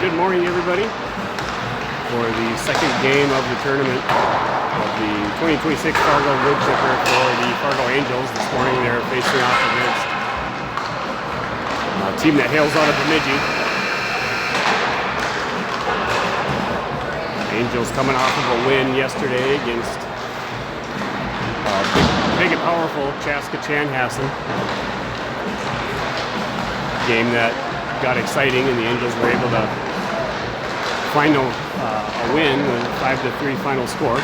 Good morning, everybody, for the second game of the tournament of the 2026 Fargo Woodchipper for the Fargo Angels. This morning they're facing off against a team that hails out of Bemidji. Angels coming off of a win yesterday against big and powerful Chaska-Chanhassen. Game that got exciting, and the Angels were able to find a win with a 5-3 final score.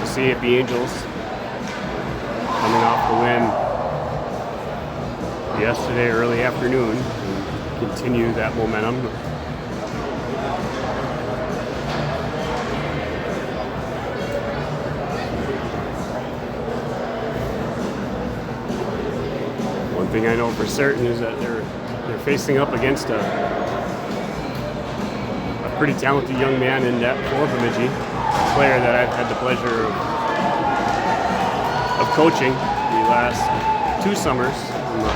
See if the Angels, coming off the win yesterday early afternoon, continue that momentum. One thing I know for certain is that they're facing up against a pretty talented young man in net for Bemidji. Player that I've had the pleasure of coaching the last 2 summers in the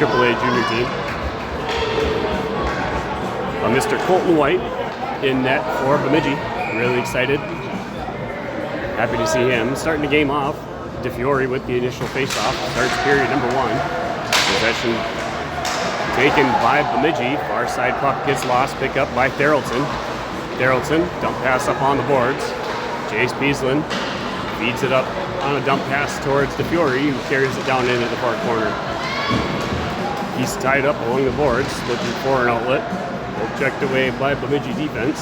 AAA junior team. Mr. Colton White in net for Bemidji. Really excited. Happy to see him. Starting the game off, DeFiore with the initial faceoff. Starts period number 1. Possession taken by Bemidji. Far side puck gets lost. Pick up by Therrelton. Therrelton, dump pass up on the boards. Jace Beaslin feeds it up on a dump pass towards DeFiore, who carries it down into the far corner. He's tied up along the boards, looking for an outlet. Checked away by Bemidji defense.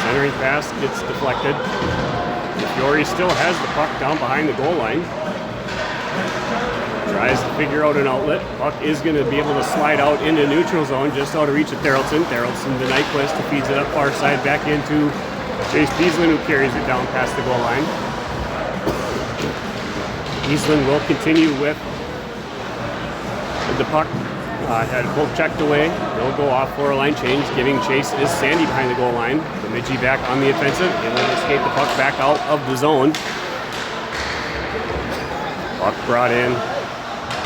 Centering pass gets deflected. DeFiore still has the puck down behind the goal line. Tries to figure out an outlet. Puck is going to be able to slide out into neutral zone, just out of reach of Therrelton. Therrelton to Nyquist, who feeds it up far side back into Chase Beaslin, who carries it down past the goal line. Beaslin will continue with the puck. Had a poke checked away. They'll go off for a line change. Giving chase is Sandy behind the goal line. Bemidji back on the offensive. Able to escape the puck back out of the zone. Puck brought in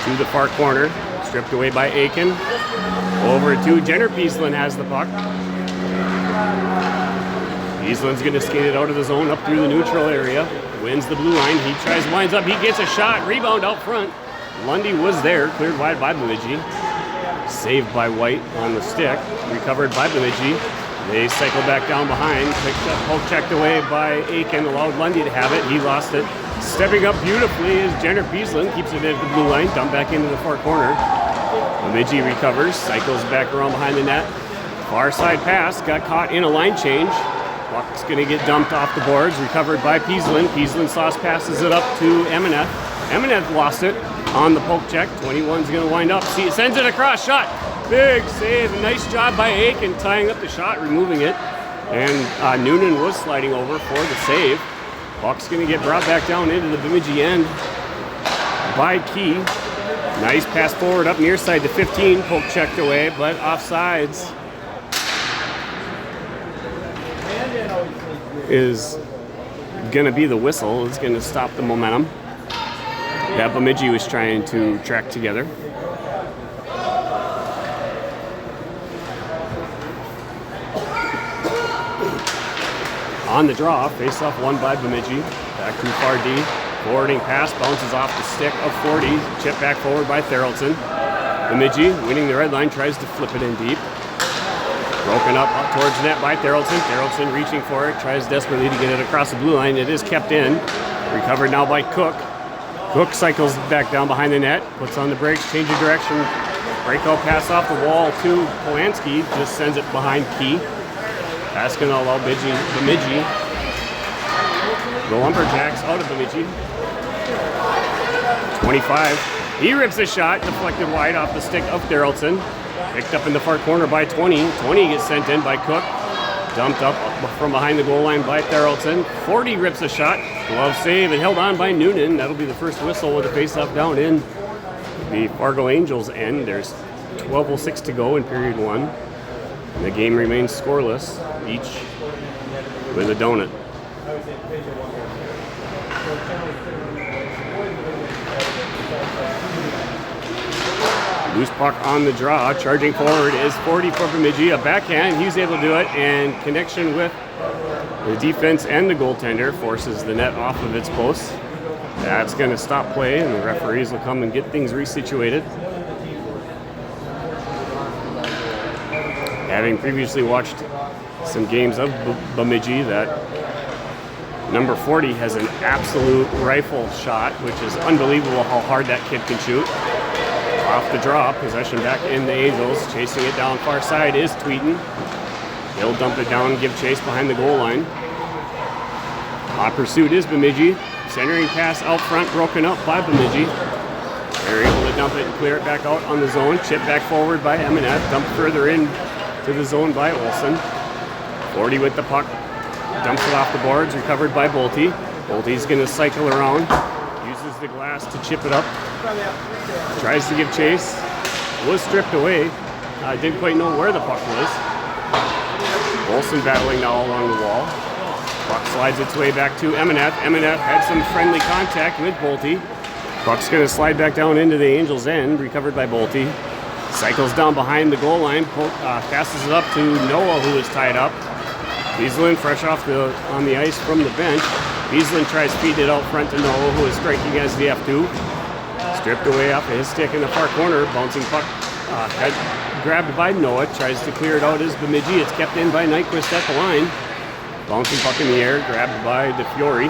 to the far corner, stripped away by Aiken. Over to Jenner. Beaslin has the puck. Beaslin's going to skate it out of the zone up through the neutral area. Wins the blue line. He winds up. He gets a shot. Rebound out front. Lundy was there. Cleared wide by Bemidji. Saved by White on the stick. Recovered by Bemidji. They cycle back down behind. Picked up, poke checked away by Aiken. Allowed Lundy to have it. He lost it. Stepping up beautifully is Jenner Beaslin, keeps it at the blue line, dumped back into the far corner. Bemidji recovers, cycles back around behind the net. Far side pass, got caught in a line change. Puck's going to get dumped off the boards, recovered by Beaslin. Beaslin sauce passes it up to Emineth. Emineth lost it on the poke check. 21's going to wind up. See, it sends it across, shot. Big save, nice job by Aiken tying up the shot, removing it. And Noonan was sliding over for the save. Puck's going to get brought back down into the Bemidji end by Key. Nice pass forward up near side to 15. Poke checked away, but offsides is going to be the whistle. It's going to stop the momentum that Bemidji was trying to track together. On the draw, face-off won by Bemidji. Back to far D. Forwarding pass bounces off the stick of 40. Chip back forward by Theraldson. Bemidji, winning the red line, tries to flip it in deep. Broken up towards net by Theraldson. Theraldson reaching for it, tries desperately to get it across the blue line. It is kept in. Recovered now by Cook. Cook cycles back down behind the net, puts on the brakes, changes direction. Breakout pass off the wall to Polanski, just sends it behind Key. Pass going to allow Bemidji. The Lumberjacks out of Bemidji. 25. He rips a shot, deflected wide off the stick of Theraldson. Picked up in the far corner by 20. 20 gets sent in by Cook. Dumped up from behind the goal line by Theraldson. 40 rips a shot. Glove save and held on by Noonan. That'll be the first whistle with the faceoff down in the Fargo Angels end. There's 12:06 to go in period one. And the game remains scoreless, each with a donut. Loose puck on the draw. Charging forward is 40 for Bemidji. A backhand. He's able to do it, and connection with the defense and the goaltender forces the net off of its post. That's going to stop play, and the referees will come and get things resituated. Having previously watched some games of Bemidji, that number 40 has an absolute rifle shot, which is unbelievable how hard that kid can shoot. Off the draw, possession back in the Angels. Chasing it down far side is Tweeten. He'll dump it down and give chase behind the goal line. On pursuit is Bemidji. Centering pass out front, broken up by Bemidji. They're able to dump it and clear it back out on the zone. Chip back forward by Eminette. Dumped further in to the zone by Olsen. 40 with the puck. Dumps it off the boards, recovered by Bolte. Bolte's going to cycle around. Uses the glass to chip it up. Tries to give chase. Was stripped away. Didn't quite know where the puck was. Olsen battling now along the wall. Puck slides its way back to Eminette. Eminette had some friendly contact with Bolte. Puck's going to slide back down into the Angels' end, recovered by Bolte. Cycles down behind the goal line, passes it up to Noah, who is tied up. Beaslin fresh on the ice from the bench. Beaslin tries to feed it out front to Noah, who is striking as the F2. Stripped away off of his stick in the far corner. Bouncing puck grabbed by Noah. Tries to clear it out as Bemidji. It's kept in by Nyquist at the line. Bouncing puck in the air, grabbed by DeFiore.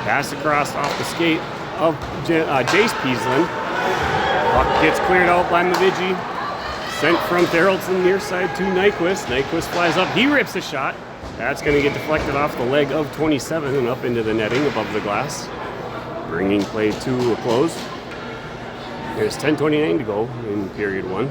Pass across off the skate of Jace Beaslin. Puck gets cleared out by Bemidji. Sent from Theraldson near side to Nyquist. Nyquist flies up. He rips a shot. That's going to get deflected off the leg of 27 and up into the netting above the glass. Bringing play to a close. There's 10:29 to go in period one.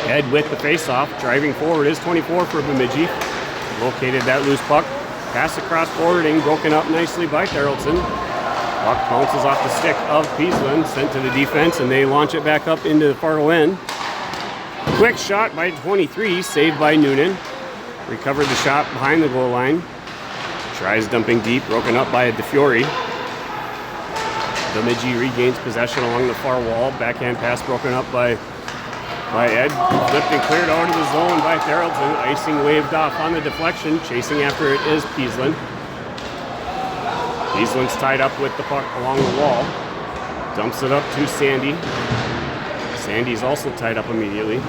Head with the faceoff. Driving forward is 24 for Bemidji. Located that loose puck. Pass across forwarding, broken up nicely by Theraldson. Puck bounces off the stick of Beaslin, sent to the defense, and they launch it back up into the far end. Quick shot by 23, saved by Noonan. Recovered the shot behind the goal line. Tries dumping deep, broken up by DeFiore. Bemidji regains possession along the far wall. Backhand pass broken up by Ed. Flipped and cleared out of the zone by Theraldson. Icing waved off on the deflection. Chasing after it is Beaslin. Beaslin's tied up with the puck along the wall. Dumps it up to Sandy. Sandy's also tied up immediately.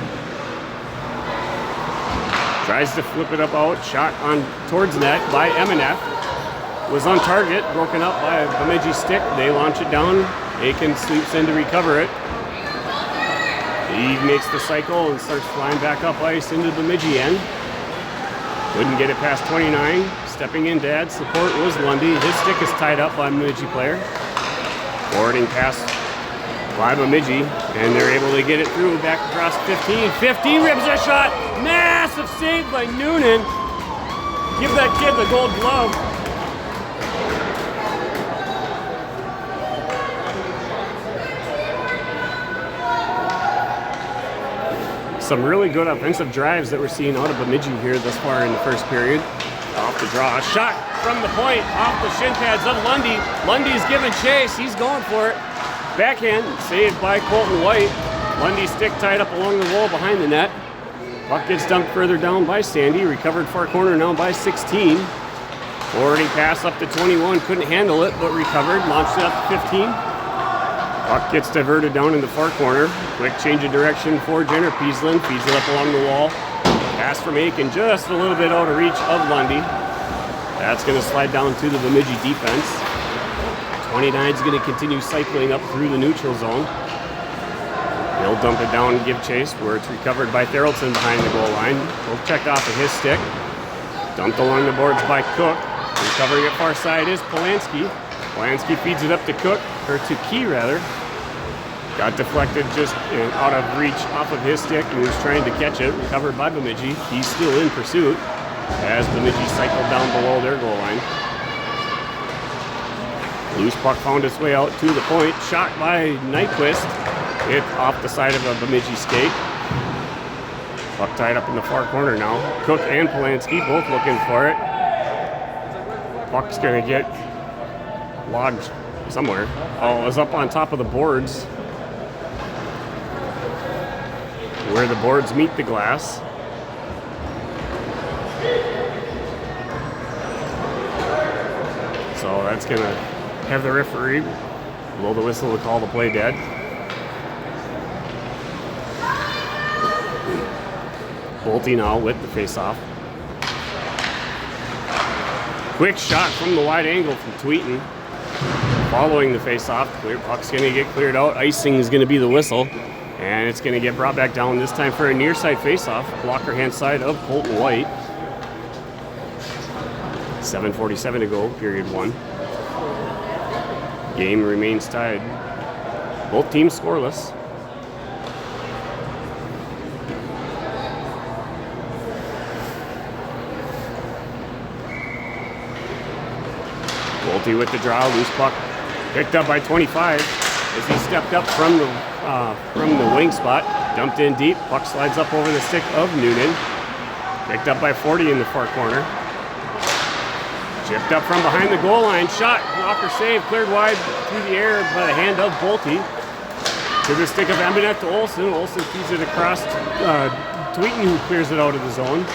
Tries to flip it up out. Shot on towards net by Eminette. Was on target. Broken up by a Bemidji stick. They launch it down. Aiken sweeps in to recover it. He makes the cycle and starts flying back up ice into the Bemidji end. Couldn't get it past 29. Stepping in to add support was Lundy. His stick is tied up by a Bemidji player. Forwarding pass by Bemidji, and they're able to get it through back across 15. 15 rips a shot. Massive save by Noonan. Give that kid the gold glove. Some really good offensive drives that we're seeing out of Bemidji here thus far in the first period. Off the draw, a shot from the point, off the shin pads of Lundy. Lundy's giving chase, he's going for it. Backhand, saved by Colton White. Lundy's stick tied up along the wall behind the net. Puck gets dumped further down by Sandy. Recovered far corner now by 16. Forwarding pass up to 21. Couldn't handle it, but recovered. Launched it up to 15. Puck gets diverted down in the far corner. Quick change of direction for Jenner Peaslin. Feeds it up along the wall. Pass from Aiken, just a little bit out of reach of Lundy. That's going to slide down to the Bemidji defense. 29 is going to continue cycling up through the neutral zone. He'll dump it down and give chase, where it's recovered by Therrelton behind the goal line. Both checked off of his stick. Dumped along the boards by Cook. Recovering it far side is Polanski. Polanski feeds it up to Cook, or to Key rather. Got deflected just out of reach off of his stick, and he was trying to catch it. Recovered by Bemidji. He's still in pursuit as Bemidji cycled down below their goal line. Loose puck found its way out to the point. Shot by Nyquist. It off the side of a Bemidji skate. Puck tied up in the far corner now. Cook and Polanski both looking for it. Puck's going to get lodged somewhere. Oh, it was up on top of the boards, where the boards meet the glass. So that's going to have the referee blow the whistle to call the play dead. Bolte now with the face-off. Quick shot from the wide angle from Tweeten. Following the face-off, puck's going to get cleared out. Icing is going to be the whistle. And it's going to get brought back down, this time for a near side face-off. Blocker hand side of Colton White. 7:47 to go, period 1. Game remains tied. Both teams scoreless. Bolte with the draw, loose puck picked up by 25 as he stepped up from the wing spot. Dumped in deep, puck slides up over the stick of Noonan. Picked up by 40 in the far corner. Chipped up from behind the goal line, shot, blocker save, cleared wide through the air by the hand of Bolte. To the stick of Embenek to Olsen. Olsen feeds it across Tweeten, who clears it out of the zone.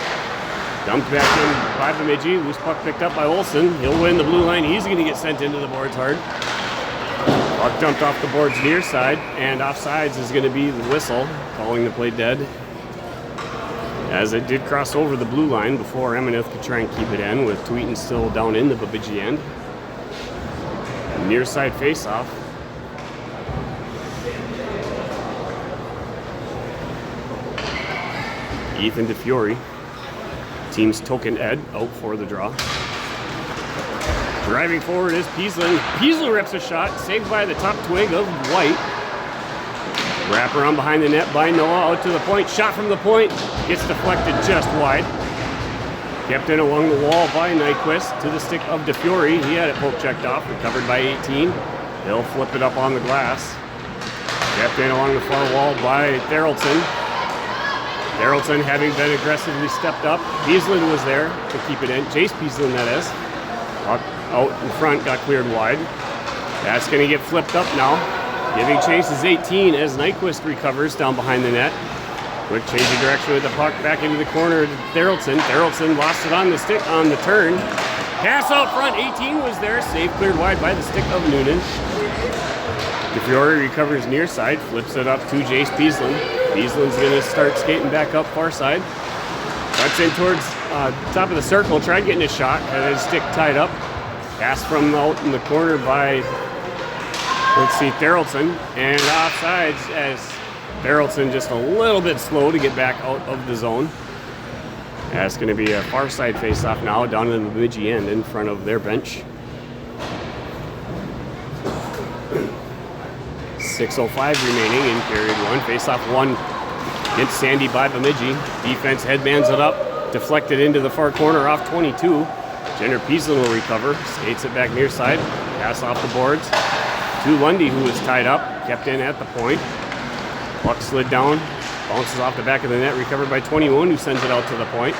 Dumped back in by Bemidji. Loose puck picked up by Olsen. He'll win the blue line. He's going to get sent into the boards hard. Puck dumped off the boards near side, and offsides is going to be the whistle, calling the play dead. As it did cross over the blue line before Emmeneth could try and keep it in, with Tweeten still down in the Bemidji end. Near side face-off. Ethan DeFiore, team's token Ed, out for the draw. Driving forward is Peaslin. Peaslin rips a shot, saved by the top twig of White. Wrap around behind the net by Noah, out to the point. Shot from the point, gets deflected just wide. Kept in along the wall by Nyquist to the stick of DeFiore. He had it poke checked off, recovered by 18. He'll flip it up on the glass. Kept in along the far wall by Therrelton. Therrelton having been aggressively stepped up. Peaslin was there to keep it in. Chase Peaslin, that is. Out in front, got cleared wide. That's going to get flipped up now. Giving chase is 18 as Nyquist recovers down behind the net. Quick change of direction with the puck back into the corner to Therrelton. Therrelton lost it on the stick on the turn. Pass out front, 18 was there. Save cleared wide by the stick of Noonan. DeFiore recovers near side, flips it up to Jace Peaslin. Peaslin's going to start skating back up far side. Cuts in towards top of the circle, tried getting a shot, had his stick tied up. Pass from out in the corner by, let's see, Therrelton. And offsides as Therrelton just a little bit slow to get back out of the zone. That's going to be a far side face-off now down in the Bemidji end in front of their bench. 6:05 remaining in period 1. Face-off 1 against Sandy by Bemidji. Defense headbands it up, deflected into the far corner off 22. Jenner Peaslin will recover, skates it back near side, pass off the boards to Lundy, who is tied up, kept in at the point. Puck slid down, bounces off the back of the net, recovered by 21, who sends it out to the point.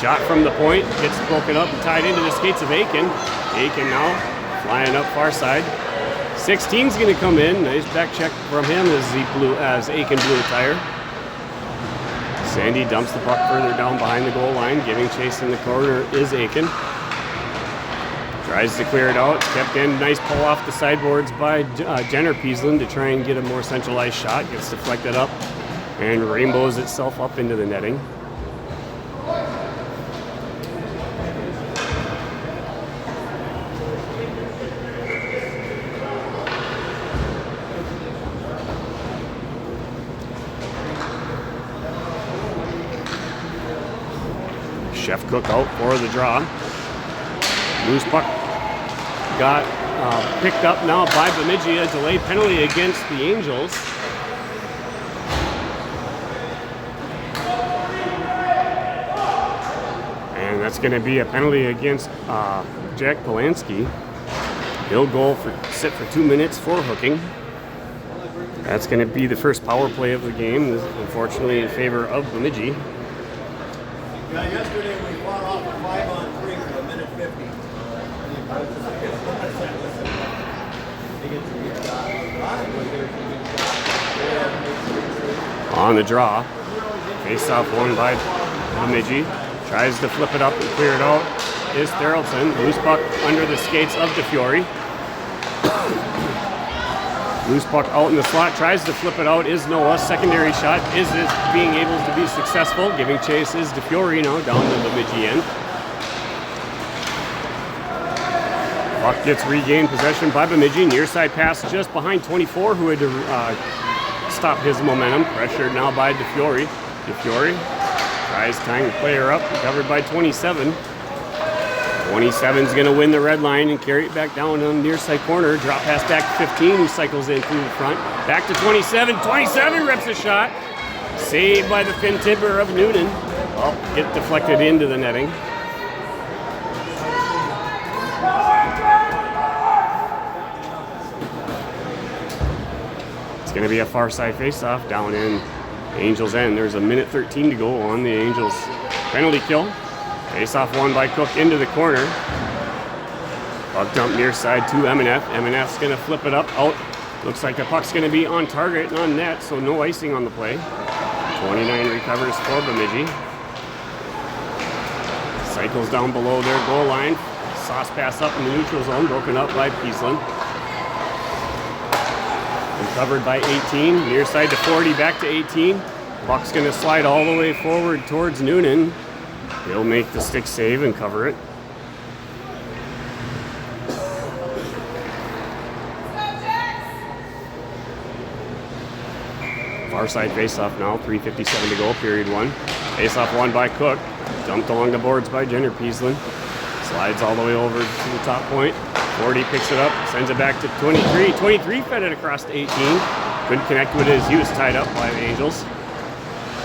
Shot from the point, gets broken up and tied into the skates of Aiken. Aiken now flying up far side. 16's going to come in. Nice back check from him as Aiken blew a tire. Sandy dumps the puck further down behind the goal line. Giving chase in the corner is Aiken. Tries to clear it out. Kept in. Nice pull off the sideboards by Jenner Peasland to try and get a more centralized shot. Gets deflected up and rainbows itself up into the netting. Chef Cook out for the draw. Loose puck got picked up now by Bemidji. A delay penalty against the Angels. And that's going to be a penalty against Jack Polanski. He'll sit for 2 minutes for hooking. That's going to be the first power play of the game, unfortunately in favor of Bemidji. Yeah, yesterday we fought off a 5-on-3 for a minute 50. On the draw, face-off won by Bemidji. Tries to flip it up and clear it out is Therrelson. Loose puck under the skates of DeFiore. Loose puck out in the slot, tries to flip it out is Noah. Secondary shot is being able to be successful. Giving chase is DeFiore now down the Bemidji end. Puck gets regained possession by Bemidji. Near side pass just behind 24 who had to stop his momentum. Pressured now by DeFiore. DeFiore tries tying the player up, covered by 27. 27's going to win the red line and carry it back down on the near side corner. Drop pass back to 15, who cycles in through the front. Back to 27. 27 rips a shot. Saved by the fin tipper of Noonan. Well, get deflected into the netting. It's going to be a far side face-off down in Angels' end. There's a minute 13 to go on the Angels' penalty kill. Face-off won by Cook into the corner. Puck dump near side to MNF. MNF's going to flip it up, out. Looks like the puck's going to be on target and on net, so no icing on the play. 29 recovers for Bemidji. Cycles down below their goal line. Sauce pass up in the neutral zone, broken up by Peasland. Recovered by 18. Near side to 40, back to 18. Puck's going to slide all the way forward towards Noonan. He'll make the stick save and cover it. Far side face-off now, 3:57 to go, period one. Face-off won by Cook. Dumped along the boards by Jenner Peasland. Slides all the way over to the top point. 40 picks it up, sends it back to 23. 23 fed it across to 18. Couldn't connect with it as he was tied up by the Angels.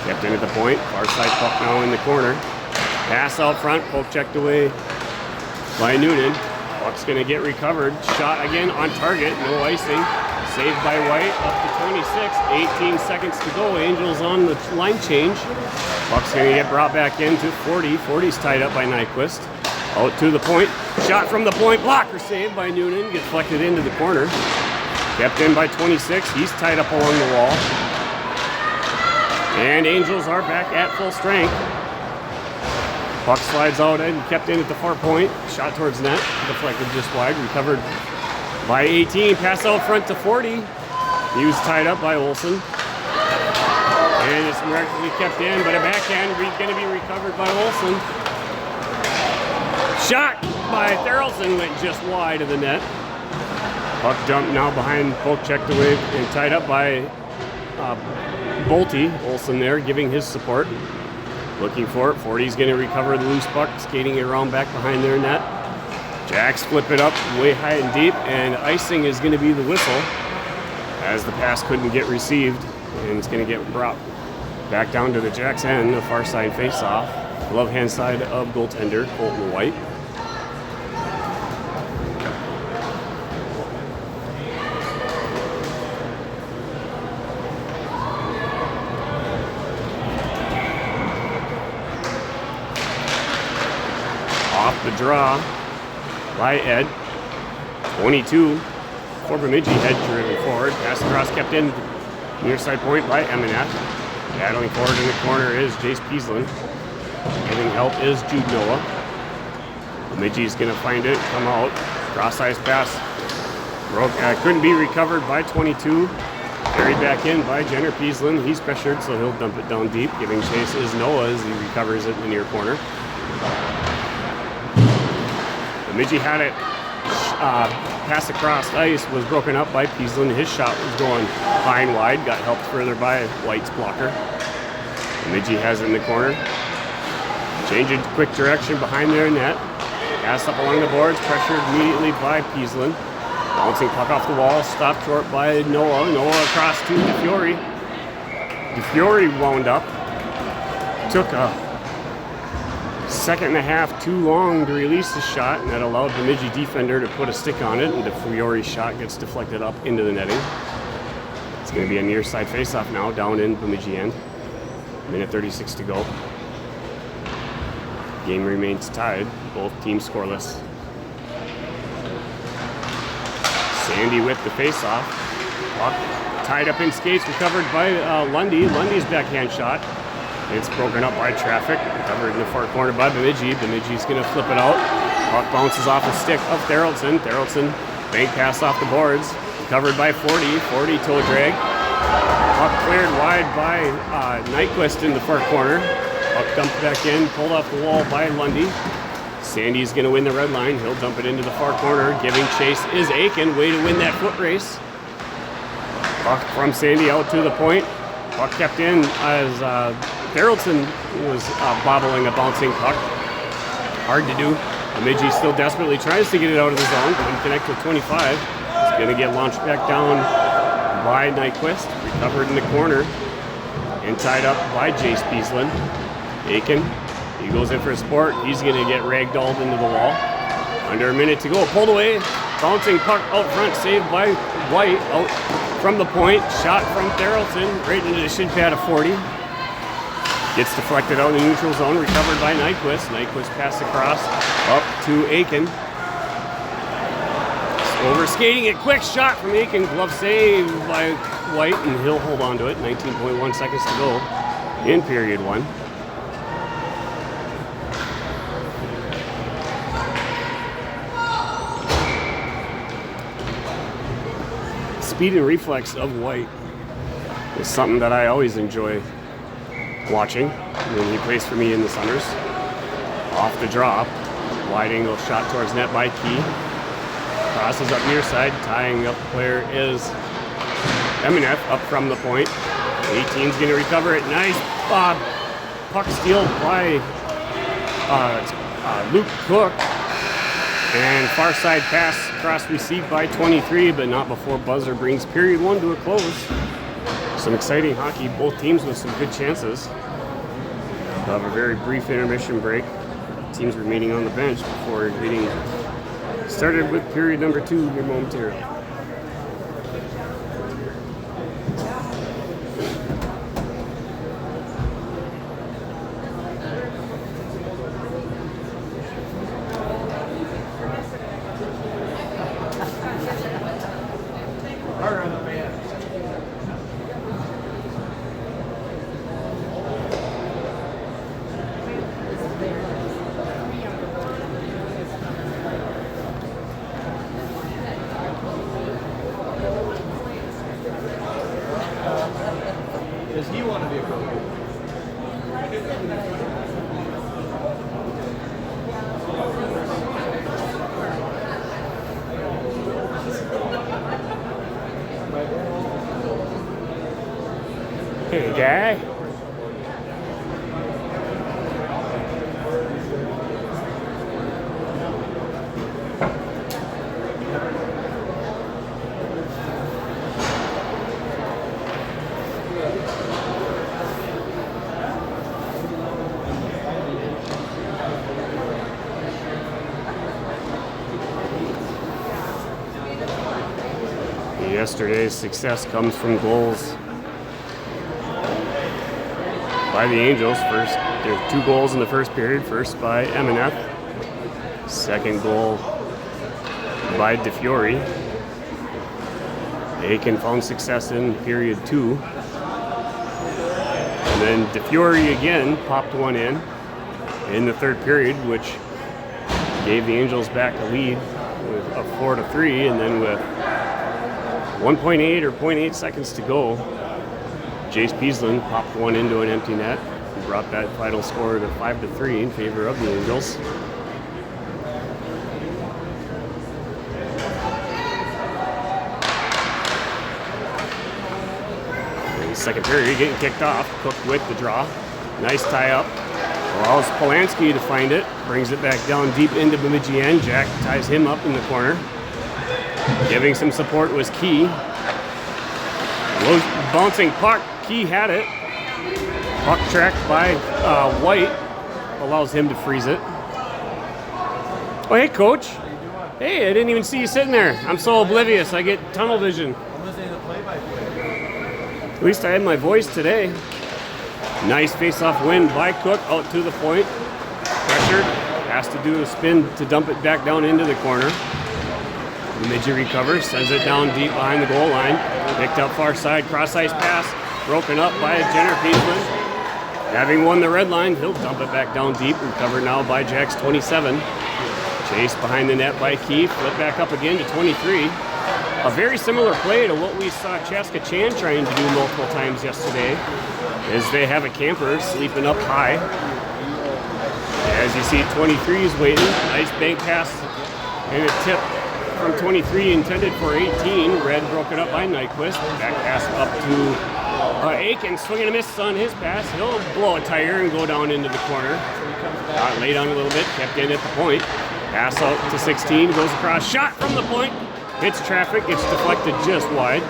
Kept in at the point. Far side puck now in the corner. Pass out front, poke checked away by Noonan. Puck's going to get recovered. Shot again on target, no icing. Saved by White, up to 26. 18 seconds to go. Angels on the line change. Puck's going to get brought back into 40. 40's tied up by Nyquist. Out to the point. Shot from the point. Blocker saved by Noonan. Gets deflected into the corner. Kept in by 26. He's tied up along the wall. And Angels are back at full strength. Puck slides out and kept in at the far point. Shot towards net. Deflected just wide. Recovered by 18. Pass out front to 40. He was tied up by Olsen. And it's miraculously kept in, but a backhand going to be recovered by Olsen. Shot by Therrelson went just wide of the net. Puck dumped now behind, poke checked away and tied up by Bolte. Olsen there giving his support. Looking for it. 40's going to recover the loose puck, skating it around back behind their net. Jacks flip it up way high and deep, and icing is going to be the whistle as the pass couldn't get received, and it's going to get brought back down to the Jacks end, the far side face-off. Glove hand side of goaltender Colton White. Off the draw by Ed. 22 for Bemidji, Ed driven forward. Pass across kept in near side point by MNF. Battling forward in the corner is Jace Peaslin. Giving help is Jude Noah. Bemidji's going to find it, come out. Cross-ice pass. Couldn't be recovered by 22. Carried back in by Jenner Peaslin. He's pressured, so he'll dump it down deep. Giving chase is Noah as he recovers it in the near corner. Bemidji had it. Pass across ice was broken up by Peaslin. His shot was going high and wide. Got helped further by White's blocker. Bemidji has it in the corner. Changing quick direction behind their net. Pass up along the boards. Pressured immediately by Peaslin. Bouncing puck off the wall. Stopped short by Noah. Noah across to DeFiore. DeFiore wound up. Took a second and a half too long to release the shot, and that allowed the Bemidji defender to put a stick on it, and DeFiore's shot gets deflected up into the netting. It's going to be a near side faceoff now, down in Bemidji end. Minute 36 to go. Game remains tied, both teams scoreless. Sandy with the faceoff. Puck tied up in skates, recovered by Lundy. Lundy's backhand shot. It's broken up by traffic. Covered in the far corner by Bemidji. Bemidji's going to flip it out. Puck bounces off the stick of Therrelson. Therrelson, bank pass off the boards. Covered by 40. 40 toe drag. Puck cleared wide by Nyquist in the far corner. Puck dumped back in, pulled off the wall by Lundy. Sandy's going to win the red line. He'll dump it into the far corner. Giving chase is Aiken. Way to win that foot race. Puck from Sandy out to the point. Puck kept in as Therrelson was bobbling a bouncing puck. Hard to do. Bemidji still desperately tries to get it out of the zone. Couldn't connect with 25. It's going to get launched back down by Nyquist. Recovered in the corner and tied up by Jace Peaslin. Aiken, he goes in for a sport. He's going to get ragdolled into the wall. Under a minute to go. Pulled away. Bouncing puck out front. Saved by White out from the point. Shot from Therrelson right into the shin pad of 40. Gets deflected out in the neutral zone. Recovered by Nyquist. Nyquist pass across up to Aiken. Over skating it. Quick shot from Aiken. Glove save by White, and he'll hold on to it. 19.1 seconds to go in period one. Speed and reflex of White is something that I always enjoy watching when he plays for me in the summers. Off the drop, wide angle shot towards net by Key. Crosses up near side, tying up player is Eminef up from the point. 18's going to recover it. Nice puck steal by Luke Cook. And far side pass cross received by 23, but not before buzzer brings period one to a close. Some exciting hockey, both teams with some good chances. We'll have a very brief intermission break. Teams remaining on the bench before getting started with period number 2 here momentarily. Does he want to be a coach? Hey, guy. Yesterday's success comes from goals by the Angels. First, there are 2 goals in the first period. First by Eminef. Second goal by DeFiore. Aiken found success in period 2. then DeFiore again popped one in the third period, which gave the Angels back a lead with a 4-3, and then with 1.8 or 0.8 seconds to go, Jace Peasland popped one into an empty net and brought that final score to 5-3 in favor of the Angels. In the second period, getting kicked off. Cook with the draw. Nice tie up. Allows Polanski to find it. Brings it back down deep into Bemidji end. Jack ties him up in the corner. Giving some support was Key. Low bouncing puck. Key had it. Puck tracked by White. Allows him to freeze it. Oh, hey, Coach. Hey, I didn't even see you sitting there. I'm so oblivious. I get tunnel vision. I'm listening to the play-by-play. At least I had my voice today. Nice face-off win by Cook out to the point. Pressured. Has to do a spin to dump it back down into the corner. Bemidji recovers. Sends it down deep behind the goal line. Picked up far side. Cross-ice pass. Broken up by Jenner Peasland. Having won the red line, he'll dump it back down deep. Recovered now by Jack's 27. Chased behind the net by Keith. Flip back up again to 23. A very similar play to what we saw Chaska Chan trying to do multiple times yesterday, as they have a camper sleeping up high. As you see, 23 is waiting. Nice bank pass and a tip from 23 intended for 18. Red broken up by Nyquist. Back pass up to Aiken. Swing and a miss on his pass. He'll blow a tire and go down into the corner. Lay down a little bit. Kept in at the point. Pass out to 16. Goes across. Shot from the point. Hits traffic. Gets deflected just wide.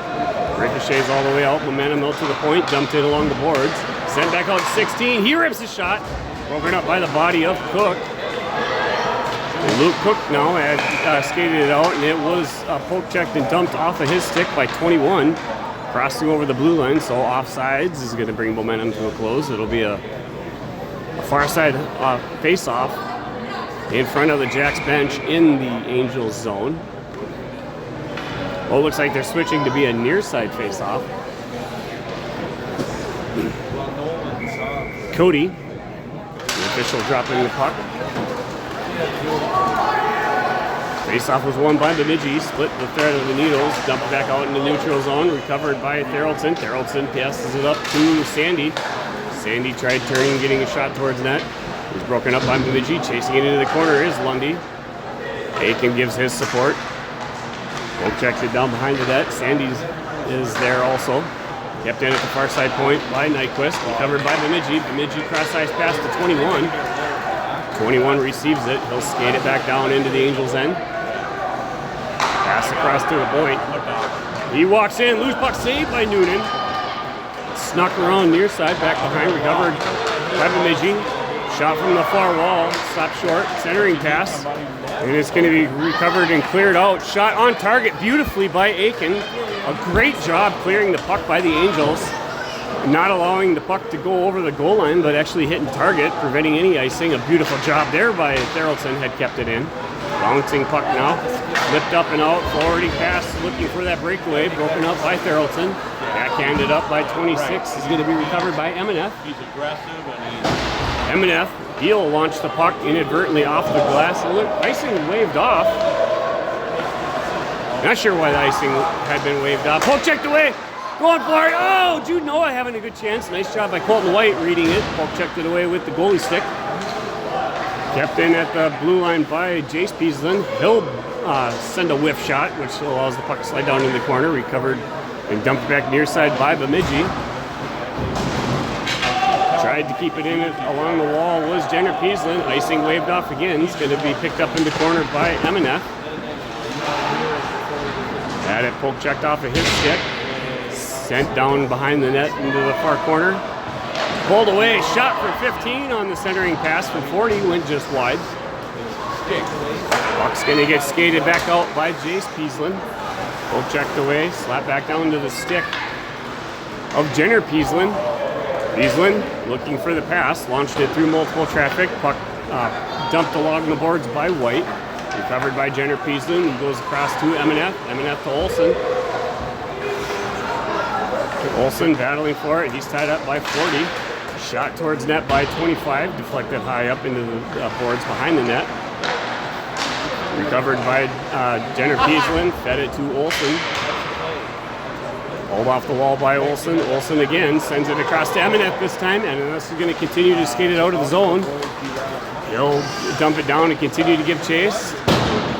Ricochets all the way out. Momentum out to the point. Dumped it along the boards. Sent back out to 16. He rips a shot. Broken up by the body of Cook. And Luke Cook now had skated it out, and it was poke checked and dumped off of his stick by 21. Crossing over the blue line, so offsides is going to bring momentum to a close. It'll be a far side face-off in front of the Jacks bench in the Angels zone. Oh, looks like they're switching to be a near side face-off. Cody, the official dropping the puck. Face-off was won by Bemidji. Split the thread of the needles. Dumped back out in the neutral zone. Recovered by Theraldson. Theraldson passes it up to Sandy. Sandy tried turning, getting a shot towards net. It was broken up by Bemidji. Chasing it into the corner is Lundy. Aiken gives his support. Poke checks it down behind the net. Sandy is there also. Kept in at the far side point by Nyquist. Recovered by Bemidji. Bemidji cross-ice pass to 21. 21 receives it. He'll skate it back down into the Angels' end. Pass across to the point. He walks in. Loose puck saved by Noonan. Snuck around near side. Back behind. Recovered by Bemidji. Shot from the far wall. Stopped short. Centering pass. And it's going to be recovered and cleared out. Shot on target beautifully by Aiken. A great job clearing the puck by the Angels. Not allowing the puck to go over the goal line, but actually hitting target, preventing any icing. A beautiful job there by Theraldson, had kept it in. Bouncing puck now. Flipped up and out. Forwarding pass, looking for that breakaway. Broken up by Theraldson. Backhanded up by 26. Is going to be recovered by Emeneth. He's aggressive and Emeneth, he'll launch the puck inadvertently off the glass. And look, icing waved off. Not sure why the icing had been waved off. Poke checked away. Going for it. Oh, Jude Noah having a good chance. Nice job by Colton White reading it. Poke checked it away with the goalie stick. Kept in at the blue line by Jace Peasland. He'll send a whiff shot, which allows the puck to slide down in the corner. Recovered and dumped back near side by Bemidji. Tried to keep it in along the wall was Jenner Peasland. Icing waved off again. It's going to be picked up in the corner by Emeneth. Had it poke checked off of his stick. Sent down behind the net into the far corner. Pulled away. Shot for 15 on the centering pass from 40. Went just wide. Puck's going to get skated back out by Jace Peasland. Poke checked away. Slapped back down to the stick of Jenner Peasland. Peasland looking for the pass. Launched it through multiple traffic. Puck dumped along the boards by White. Recovered by Jenner Peasland. He goes across to Emeneth. Emeneth to Olsen. Olsen battling for it. He's tied up by 40. Shot towards net by 25, deflected high up into the boards behind the net. Recovered by Jenner Peaslin, fed it to Olsen. Pulled off the wall by Olsen. Olsen again sends it across to Emineth this time, and this is going to continue to skate it out of the zone. He'll dump it down and continue to give chase.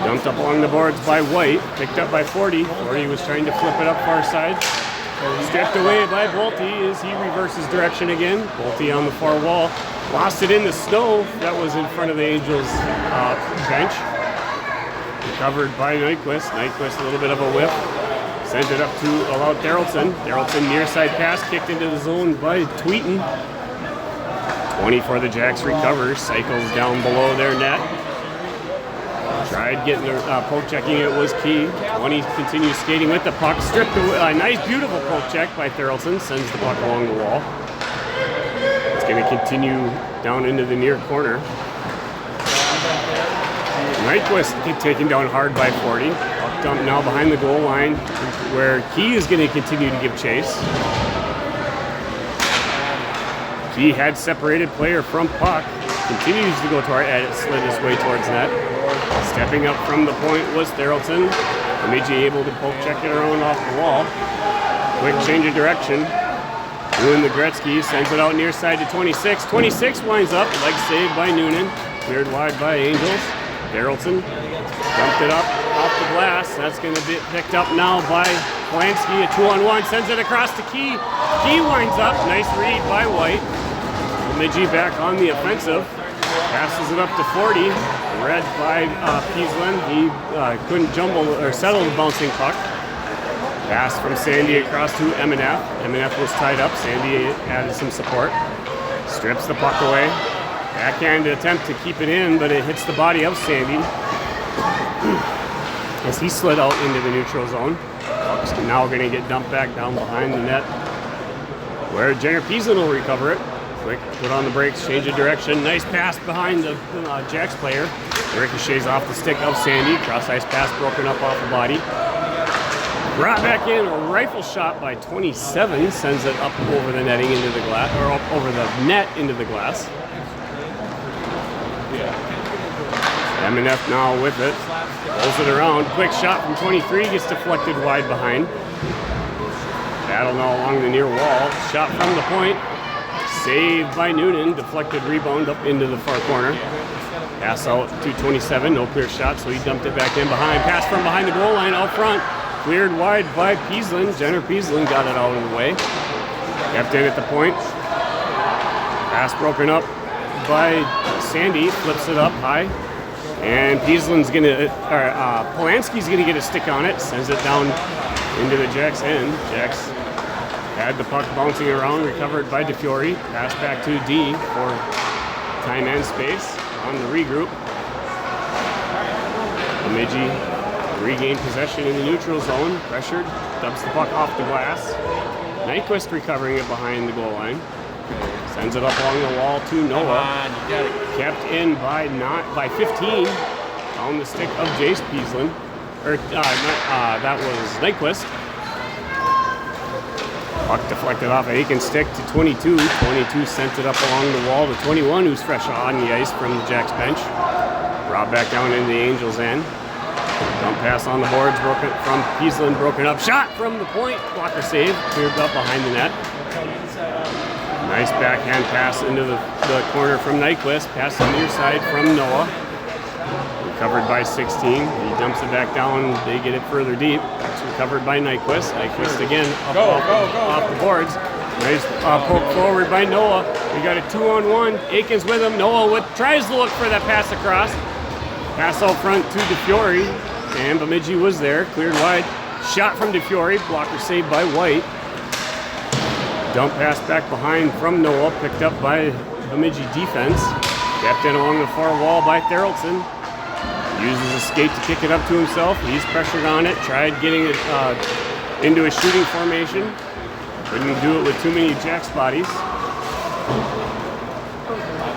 Dumped up along the boards by White, picked up by 40. 40 was trying to flip it up far side. Stripped away by Bolte as he reverses direction again. Bolte on the far wall. Lost it in the snow that was in front of the Angels bench. Recovered by Nyquist. Nyquist a little bit of a whip. Sent it up to allow Darrellson. Darrellson near side pass kicked into the zone by Tweeten. 20 for the Jacks recovers. Cycles down below their net. Tried getting poke checking, it was key. 20 continues skating with the puck. Stripped away. Nice, beautiful poke check by Thorelson. Sends the puck along the wall. It's going to continue down into the near corner. Nyquist taken down hard by 40. Puck dump now behind the goal line where Key is going to continue to give chase. Key had separated player from puck. Continues to go toward it, slid his way towards net. Stepping up from the point was Thorelson. Bemidji able to poke check it around off the wall. Quick change of direction. Doing the Gretzky, sends it out near side to 26. 26 winds up, leg saved by Noonan. Cleared wide by Angels. Thorelson dumped it up off the glass. That's going to be picked up now by Polanski. A 2-on-1, sends it across to Key. Key winds up, nice read by White. Bemidji back on the offensive. Passes it up to 40. Read by Peaslin. He couldn't jumble or settle the bouncing puck. Pass from Sandy across to Emineth. Emineth was tied up. Sandy added some support. Strips the puck away. Backhand attempt to keep it in, but it hits the body of Sandy as he slid out into the neutral zone. Puck's now going to get dumped back down behind the net, where Jenner Peaslin will recover it. Quick put on the brakes, change of direction. Nice pass behind the Jacks player. Ricochets off the stick of Sandy. Cross ice pass broken up off the body. Brought back in, a rifle shot by 27 sends it up over the netting into the glass, or up over the net into the glass. Emineth now with it, pulls it around. Quick shot from 23 gets deflected wide behind. Battle now along the near wall. Shot from the point. Saved by Noonan, deflected rebound up into the far corner. Pass out to 27, no clear shot, so he dumped it back in behind. Pass from behind the goal line out front. Cleared wide by Peaslin. Jenner Peaslin got it out of the way. Kept in at the point. Pass broken up by Sandy, flips it up high. And Peaslin's gonna, Polanski's gonna get a stick on it, sends it down into the Jacks end. Jacks had the puck bouncing around, recovered by DeFiore. Pass back to D for time and space on the regroup. Bemidji regained possession in the neutral zone. Pressured, dumps the puck off the glass. Nyquist recovering it behind the goal line. Sends it up along the wall to Noah. Kept in by 15 on the stick of Jace Peaslin. That was Nyquist. Puck deflected off Aiken's stick to 22. 22 sent it up along the wall to 21, who's fresh on the ice from the Jacks bench. Brought back down into the Angels' end. Dump pass on the boards, broken from Peaslin, broken up. Shot from the point. Blocker save, cleared up behind the net. Nice backhand pass into the corner from Nyquist. Pass on the near side from Noah. Recovered by 16. He dumps it back down. They get it further deep. It's recovered by Nyquist. Nyquist again off the boards. Nice poke forward by Noah. We got a 2-on-1. Aikens with him. Noah tries to look for that pass across. Pass out front to DeFiore. And Bemidji was there. Cleared wide. Shot from DeFiore. Blocker saved by White. Dump pass back behind from Noah. Picked up by Bemidji defense. Kept in along the far wall by Thorelson. Uses a skate to kick it up to himself. He's pressured on it. Tried getting it into a shooting formation. Couldn't do it with too many Jacks bodies.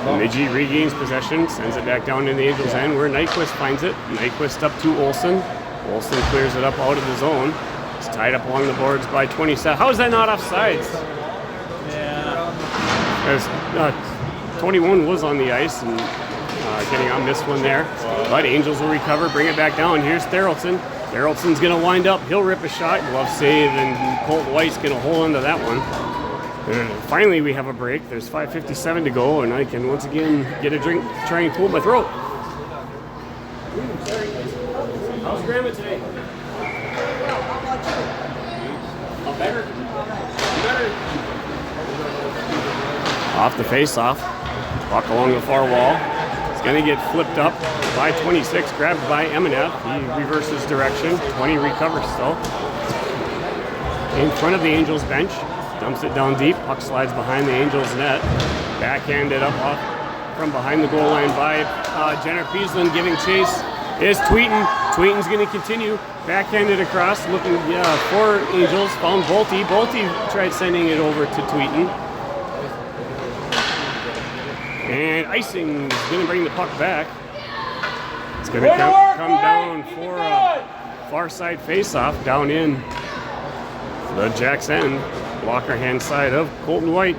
Bemidji regains possession. Sends it back down in the Angels' end where Nyquist finds it. Nyquist up to Olsen. Olsen clears it up out of the zone. It's tied up along the boards by 27. How is that not offsides? Yeah. 21 was on the ice and getting on this one there. But Angels will recover, bring it back down. Here's Therrelson. Therrelson's going to wind up. He'll rip a shot. Glove save, and Colt White's going to hold onto that one. And finally, we have a break. There's 5:57 to go, and I can once again get a drink, try and cool my throat. How's Grandma today? Better? Off the face-off. Puck along the far wall. It's going to get flipped up by 26, grabbed by Eminef. He reverses direction. 20 recovers still. In front of the Angels bench. Dumps it down deep. Puck slides behind the Angels net. Backhanded up off from behind the goal line by Jenner Peaslin. Giving chase is Tweeten. Tweeten's going to continue. Backhanded across. Looking for Angels. Found Bolte. Bolte tried sending it over to Tweeten. And icing is going to bring the puck back. It's going to come down for a far side face-off down in the Jack's end. Blocker hand side of Colton White.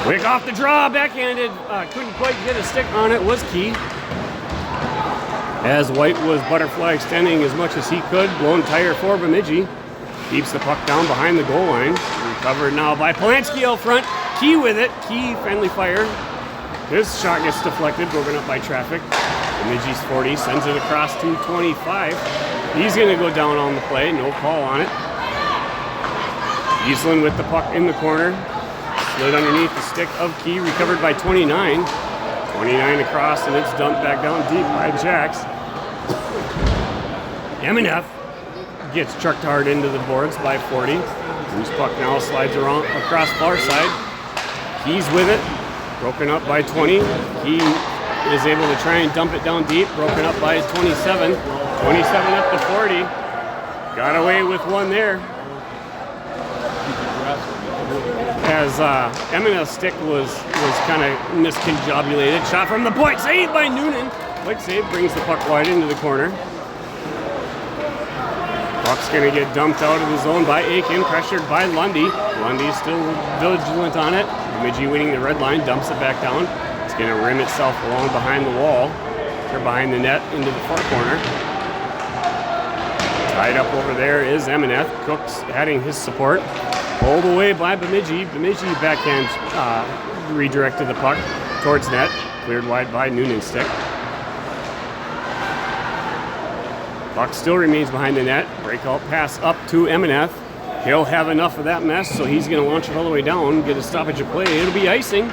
Quick off the draw, backhanded. Couldn't quite get a stick on it, was Key. As White was butterfly extending as much as he could, blown tire for Bemidji. Keeps the puck down behind the goal line. Recovered now by Polanski out front. Key with it. Key friendly fire. His shot gets deflected, broken up by traffic. Bemidji's 40 sends it across to 25. He's going to go down on the play. No call on it. Easlin with the puck in the corner. Slid underneath the stick of Key. Recovered by 29. 29 across, and it's dumped back down deep by Jax. Eminef gets trucked hard into the boards by 40. Whose puck now slides around across far side. Key's with it. Broken up by 20. He is able to try and dump it down deep. Broken up by 27. 27 up to 40. Got away with one there. As Eminef's stick was kind of misconjobulated. Shot from the point. Saved by Noonan. Quick save brings the puck wide into the corner. Puck's going to get dumped out of the zone by Aiken. Pressured by Lundy. Lundy's still vigilant on it. Bemidji winning the red line, dumps it back down. It's going to rim itself along behind the wall, or behind the net into the far corner. Tied up over there is Eminef. Cook's adding his support. Pulled away by Bemidji. Bemidji backhand redirected the puck towards net. Cleared wide by Noonan's stick. Puck still remains behind the net. Breakout pass up to Eminef. He'll have enough of that mess, so he's going to launch it all the way down, get a stoppage of play. It'll be icing,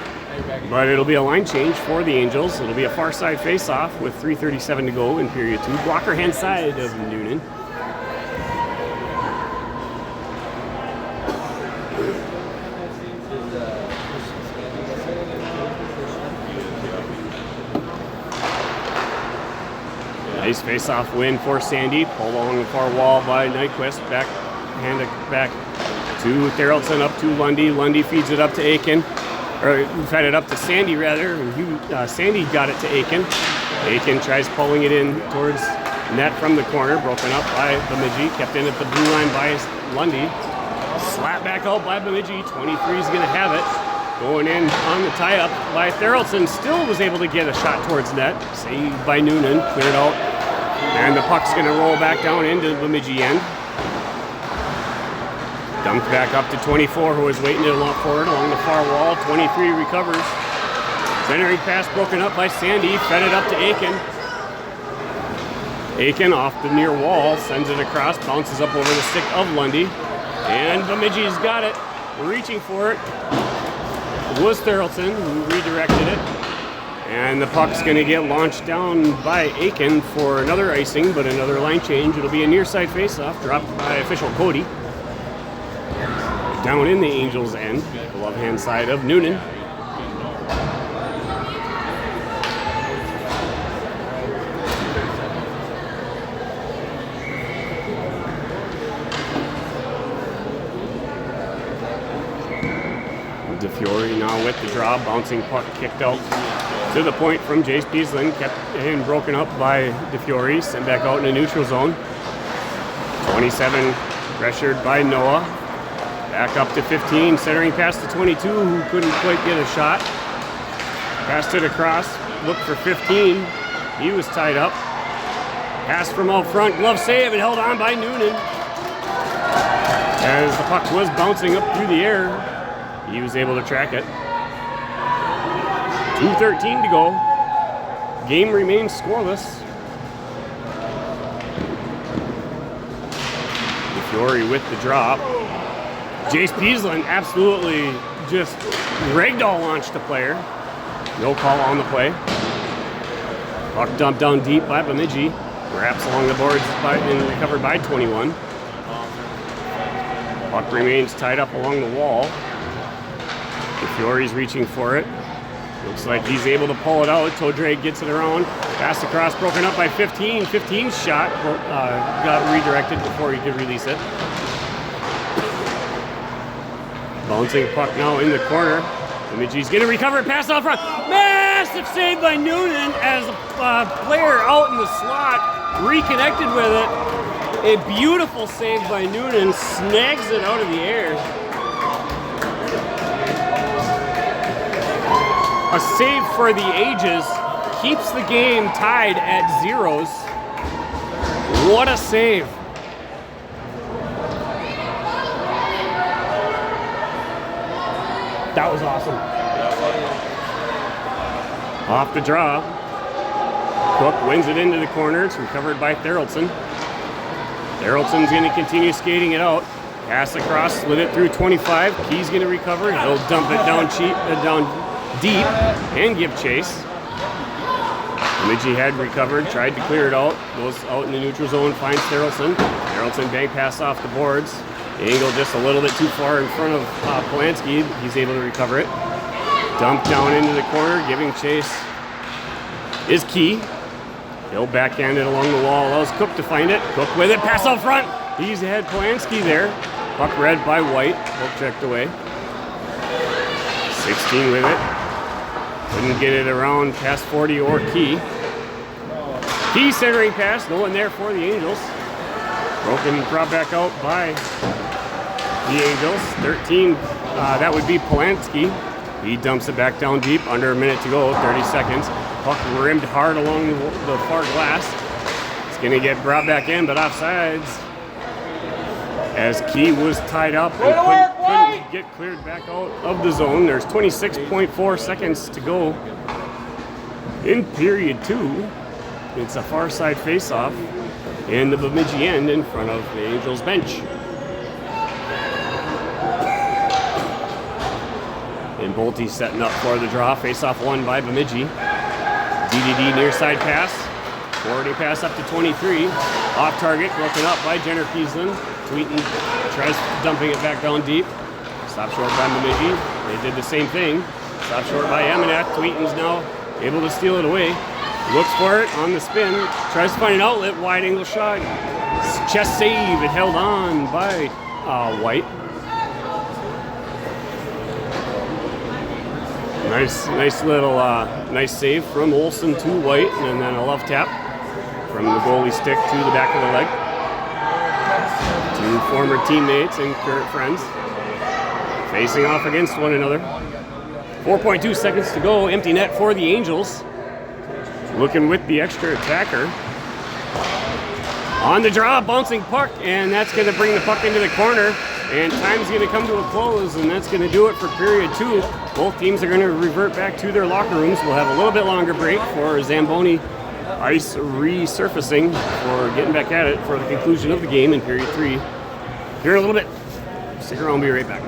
but it'll be a line change for the Angels. It'll be a far side face-off with 3:37 to go in period 2. Blocker hand side of Noonan. Nice face-off win for Sandy. Pulled along the far wall by Nyquist. Hand it back to Therrelson, up to Lundy. Lundy feeds it up to Aiken. Or fed it up to Sandy, rather. And Sandy got it to Aiken. Aiken tries pulling it in towards net from the corner. Broken up by Bemidji. Kept in at the blue line by Lundy. Slap back out by Bemidji. 23 is going to have it. Going in on the tie-up by Therrelson. Still was able to get a shot towards net. Saved by Noonan. Cleared out. And the puck's going to roll back down into the Bemidji end. Dumped back up to 24, who was waiting to along forward along the far wall. 23 recovers. Centering pass broken up by Sandy. Fed it up to Aiken. Aiken off the near wall. Sends it across. Bounces up over the stick of Lundy. And Bemidji's got it. Reaching for it was Therrelson, who redirected it. And the puck's going to get launched down by Aiken for another icing, but another line change. It'll be a near side face-off, dropped by official Cody. Down in the Angels' end, glove hand side of Noonan. DeFiore now with the draw, bouncing puck kicked out to the point from Jace Peaslin, kept and broken up by DeFiore, sent back out in the neutral zone. 27 pressured by Noah. Back up to 15, centering pass to 22, who couldn't quite get a shot. Passed it across, looked for 15. He was tied up. Pass from out front, glove save, and held on by Noonan. As the puck was bouncing up through the air, he was able to track it. 2:13 to go. Game remains scoreless. DeFiore with the drop. Jace Peaslin absolutely just ragdoll launched the player. No call on the play. Puck dumped down deep by Bemidji. Wraps along the boards and recovered by 21. Puck remains tied up along the wall. DeFiore's reaching for it. Looks like he's able to pull it out. Todre gets it around. Pass across, broken up by 15. 15's shot got redirected before he could release it. Bouncing puck now in the corner. Bemidji's going to recover, pass out front. Massive save by Noonan as a player out in the slot reconnected with it. A beautiful save by Noonan, snags it out of the air. A save for the ages, keeps the game tied at zeros. What a save. That was awesome. Off the draw. Cook wins it into the corner. It's recovered by Theraldson. Theraldson's going to continue skating it out. Pass across, slid it through 25. Key's going to recover. He'll dump it down deep and give chase. Bemidji had recovered, tried to clear it out. Goes out in the neutral zone, finds Theraldson. Theraldson bank pass off the boards. Angle just a little bit too far in front of Polanski. He's able to recover it. Dump down into the corner, giving chase is Key. He'll backhand it along the wall, allows Cook to find it. Cook with it, pass out front. He's had Polanski there. Puck read by White, Cook checked away. 16 with it. Couldn't get it around past 40 or Key. Key centering pass, no one there for the Angels. Broken, brought back out by the Angels. 13, that would be Polanski. He dumps it back down deep, under a minute to go, 30 seconds. Puck rimmed hard along the far glass. It's going to get brought back in, but offsides. As Key was tied up and couldn't get cleared back out of the zone. There's 26.4 seconds to go in period 2. It's a far side face-off in the Bemidji end in front of the Angels bench. And Bolte setting up for the draw. Face-off won by Bemidji. DDD near side pass. Forwarding pass up to 23. Off target, broken up by Jenner Peaslin. Tweeton tries dumping it back down deep. Stop short by Bemidji. They did the same thing. Stop short by Amenak. Tweeton's now able to steal it away. Looks for it on the spin. Tries to find an outlet. Wide angle shot. Chest save. It held on by White. Nice little nice save from Olsen to White, and then a love tap from the goalie stick to the back of the leg. Two former teammates and current friends facing off against one another. 4.2 seconds to go. Empty net for the Angels. Looking with the extra attacker. On the draw, bouncing puck, and that's going to bring the puck into the corner. And time's going to come to a close, and that's going to do it for period 2. Both teams are going to revert back to their locker rooms. We'll have a little bit longer break for Zamboni ice resurfacing for getting back at it for the conclusion of the game in period 3. Here in a little bit. Stick around, we'll be right back.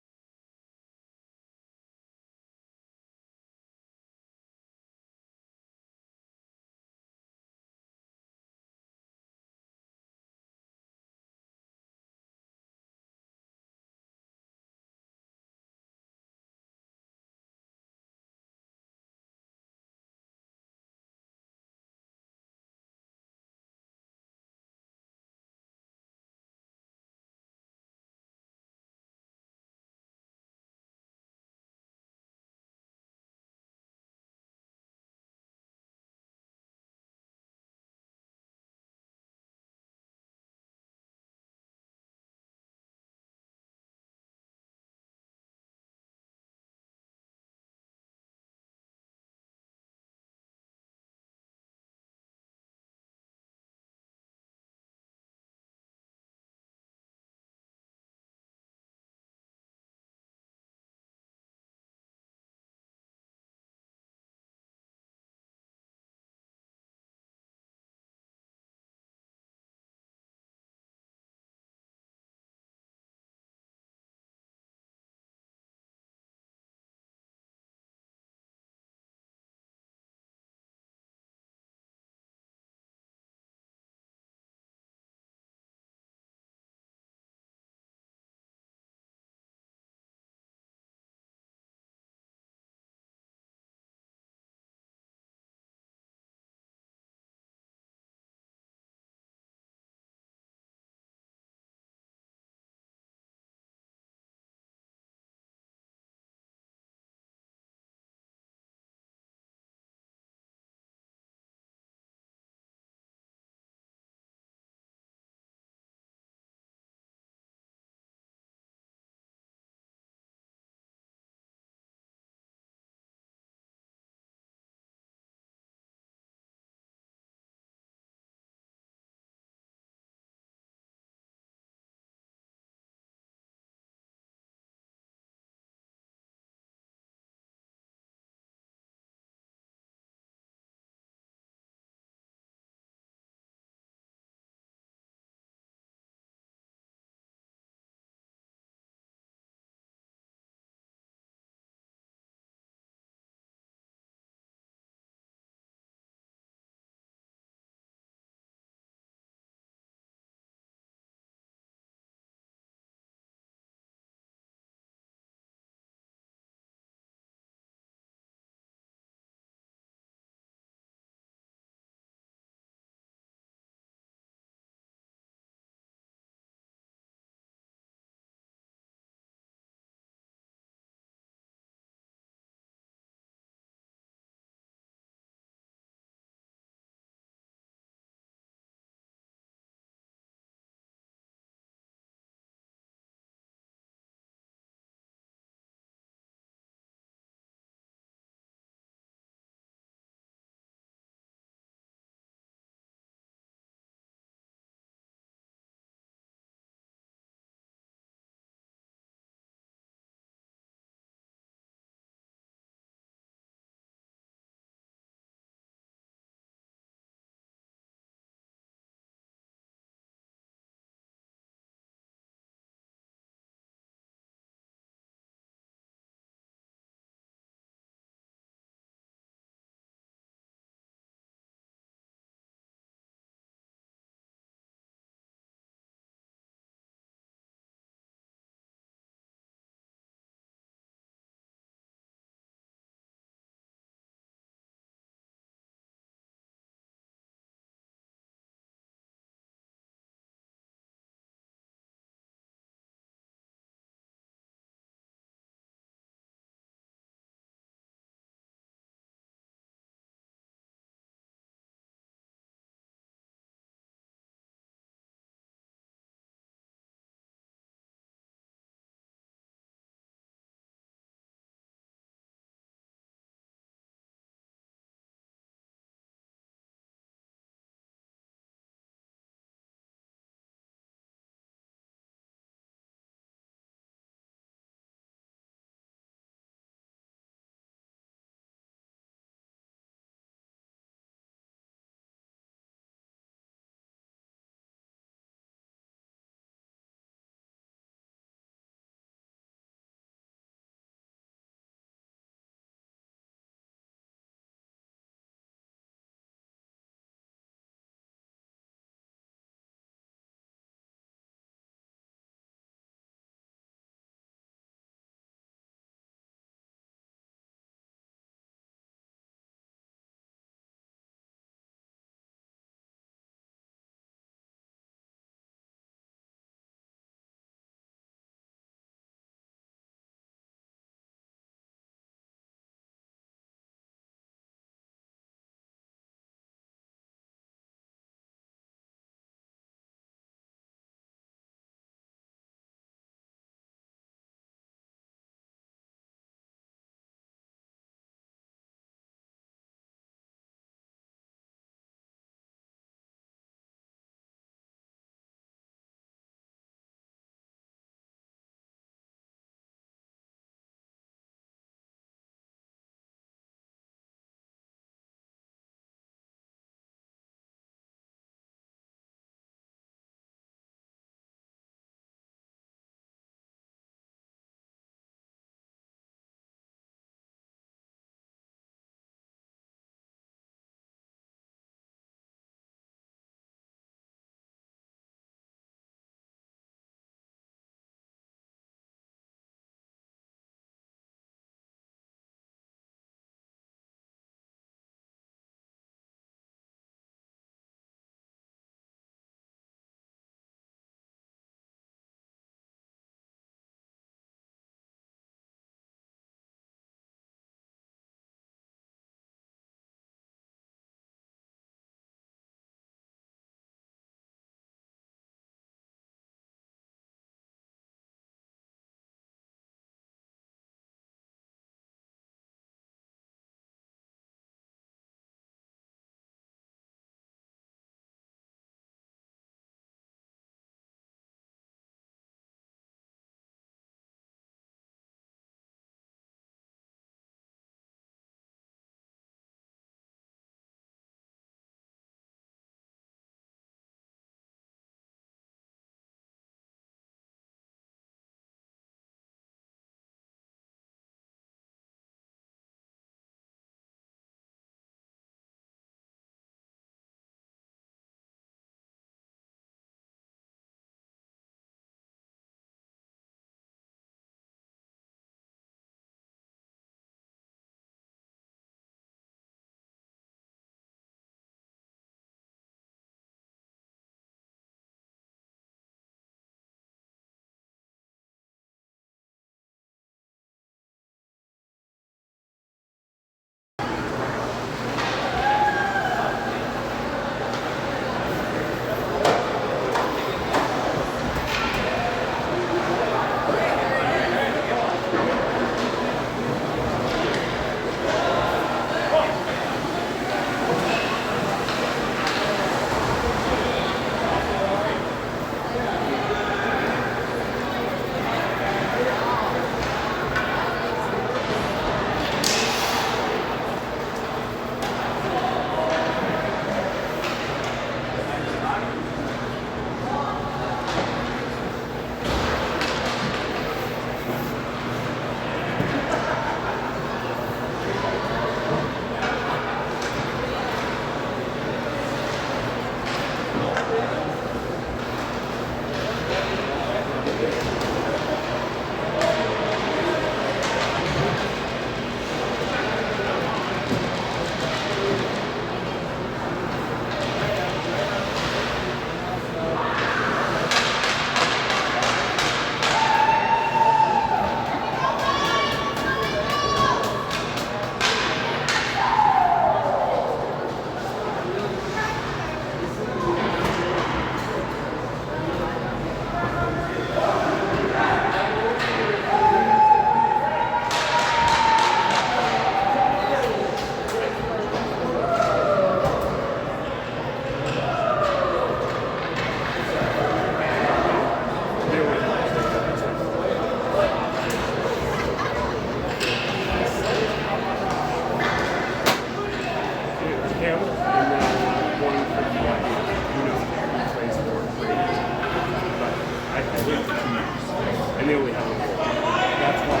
I knew we had a goal. That's why.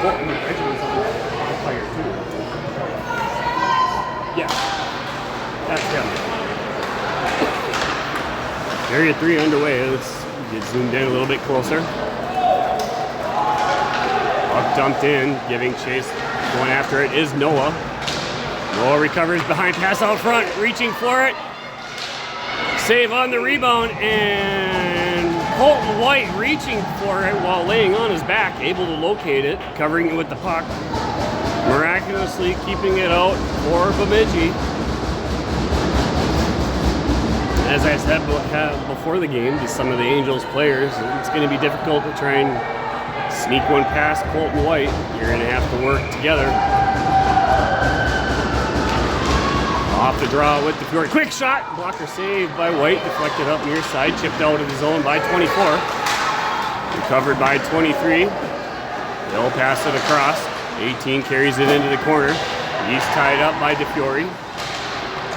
Bolton Edgeman's on fire too. Yeah. That's him. Area 3 underway. Let's get zoomed in a little bit closer. Puck dumped in, giving chase. Going after it is Noah. Noah recovers behind, pass out front, reaching for it. Save on the rebound, and Colton White reaching for it while laying on his back, able to locate it, covering it with the puck. Miraculously keeping it out for Bemidji. As I said before the game to some of the Angels players, it's going to be difficult to try and sneak one past Colton White. You're going to have to work together. Off the draw with the Fjord. Quick shot. Blocker saved by White. Deflected up near side. Chipped out of the zone by 24. Recovered by 23. They'll pass it across. 18 carries it into the corner. He's tied up by DeFiore.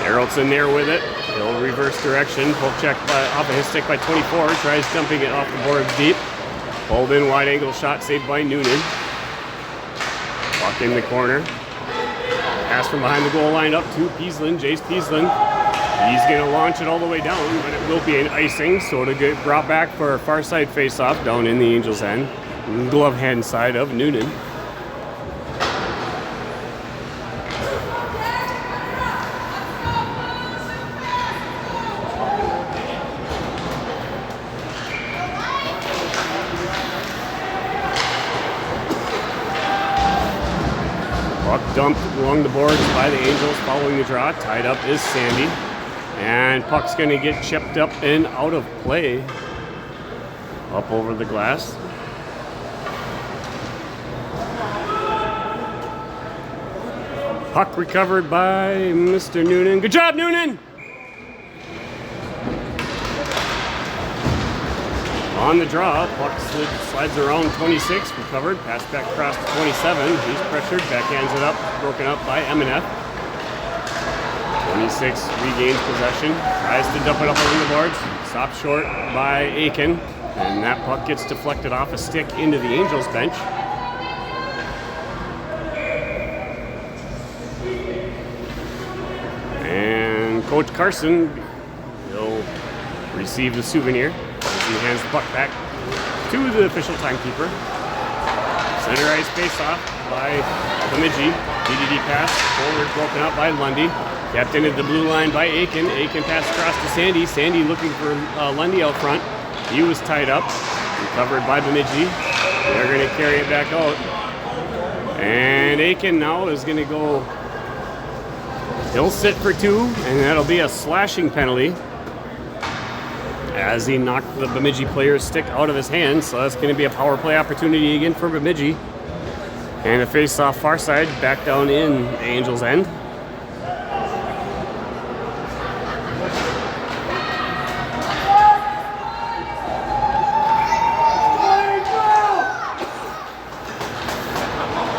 Harrelson there with it. He'll reverse direction. Poke check off of his stick by 24. Tries dumping it off the boards deep. Pulled in wide angle shot saved by Noonan. Walk in the corner. Pass from behind the goal line up to Peaslin, Jace Peaslin. He's going to launch it all the way down, but it will be an icing, so it'll get brought back for a far side face-off down in the Angels' end. Glove hand side of Noonan. Dumped along the boards by the Angels following the draw. Tied up is Sandy. And puck's going to get chipped up and out of play. Up over the glass. Puck recovered by Mr. Noonan. Good job, Noonan! On the draw, puck slides around 26, recovered, pass back across to 27. He's pressured, backhands it up, broken up by MNF. 26 regains possession, tries to dump it up on the boards, stopped short by Aiken, and that puck gets deflected off a stick into the Angels bench. And Coach Carson will receive the souvenir. He hands the puck back to the official timekeeper. Center ice face-off by Bemidji. DDD pass, forward broken up by Lundy. Kept into the blue line by Aiken. Aiken pass across to Sandy. Sandy looking for Lundy out front. He was tied up. Recovered by Bemidji. They're going to carry it back out. And Aiken now is going to go. He'll sit for 2, and that'll be a slashing penalty, as he knocked the Bemidji player's stick out of his hand. So that's going to be a power play opportunity again for Bemidji. And a face-off far side back down in the Angels' end.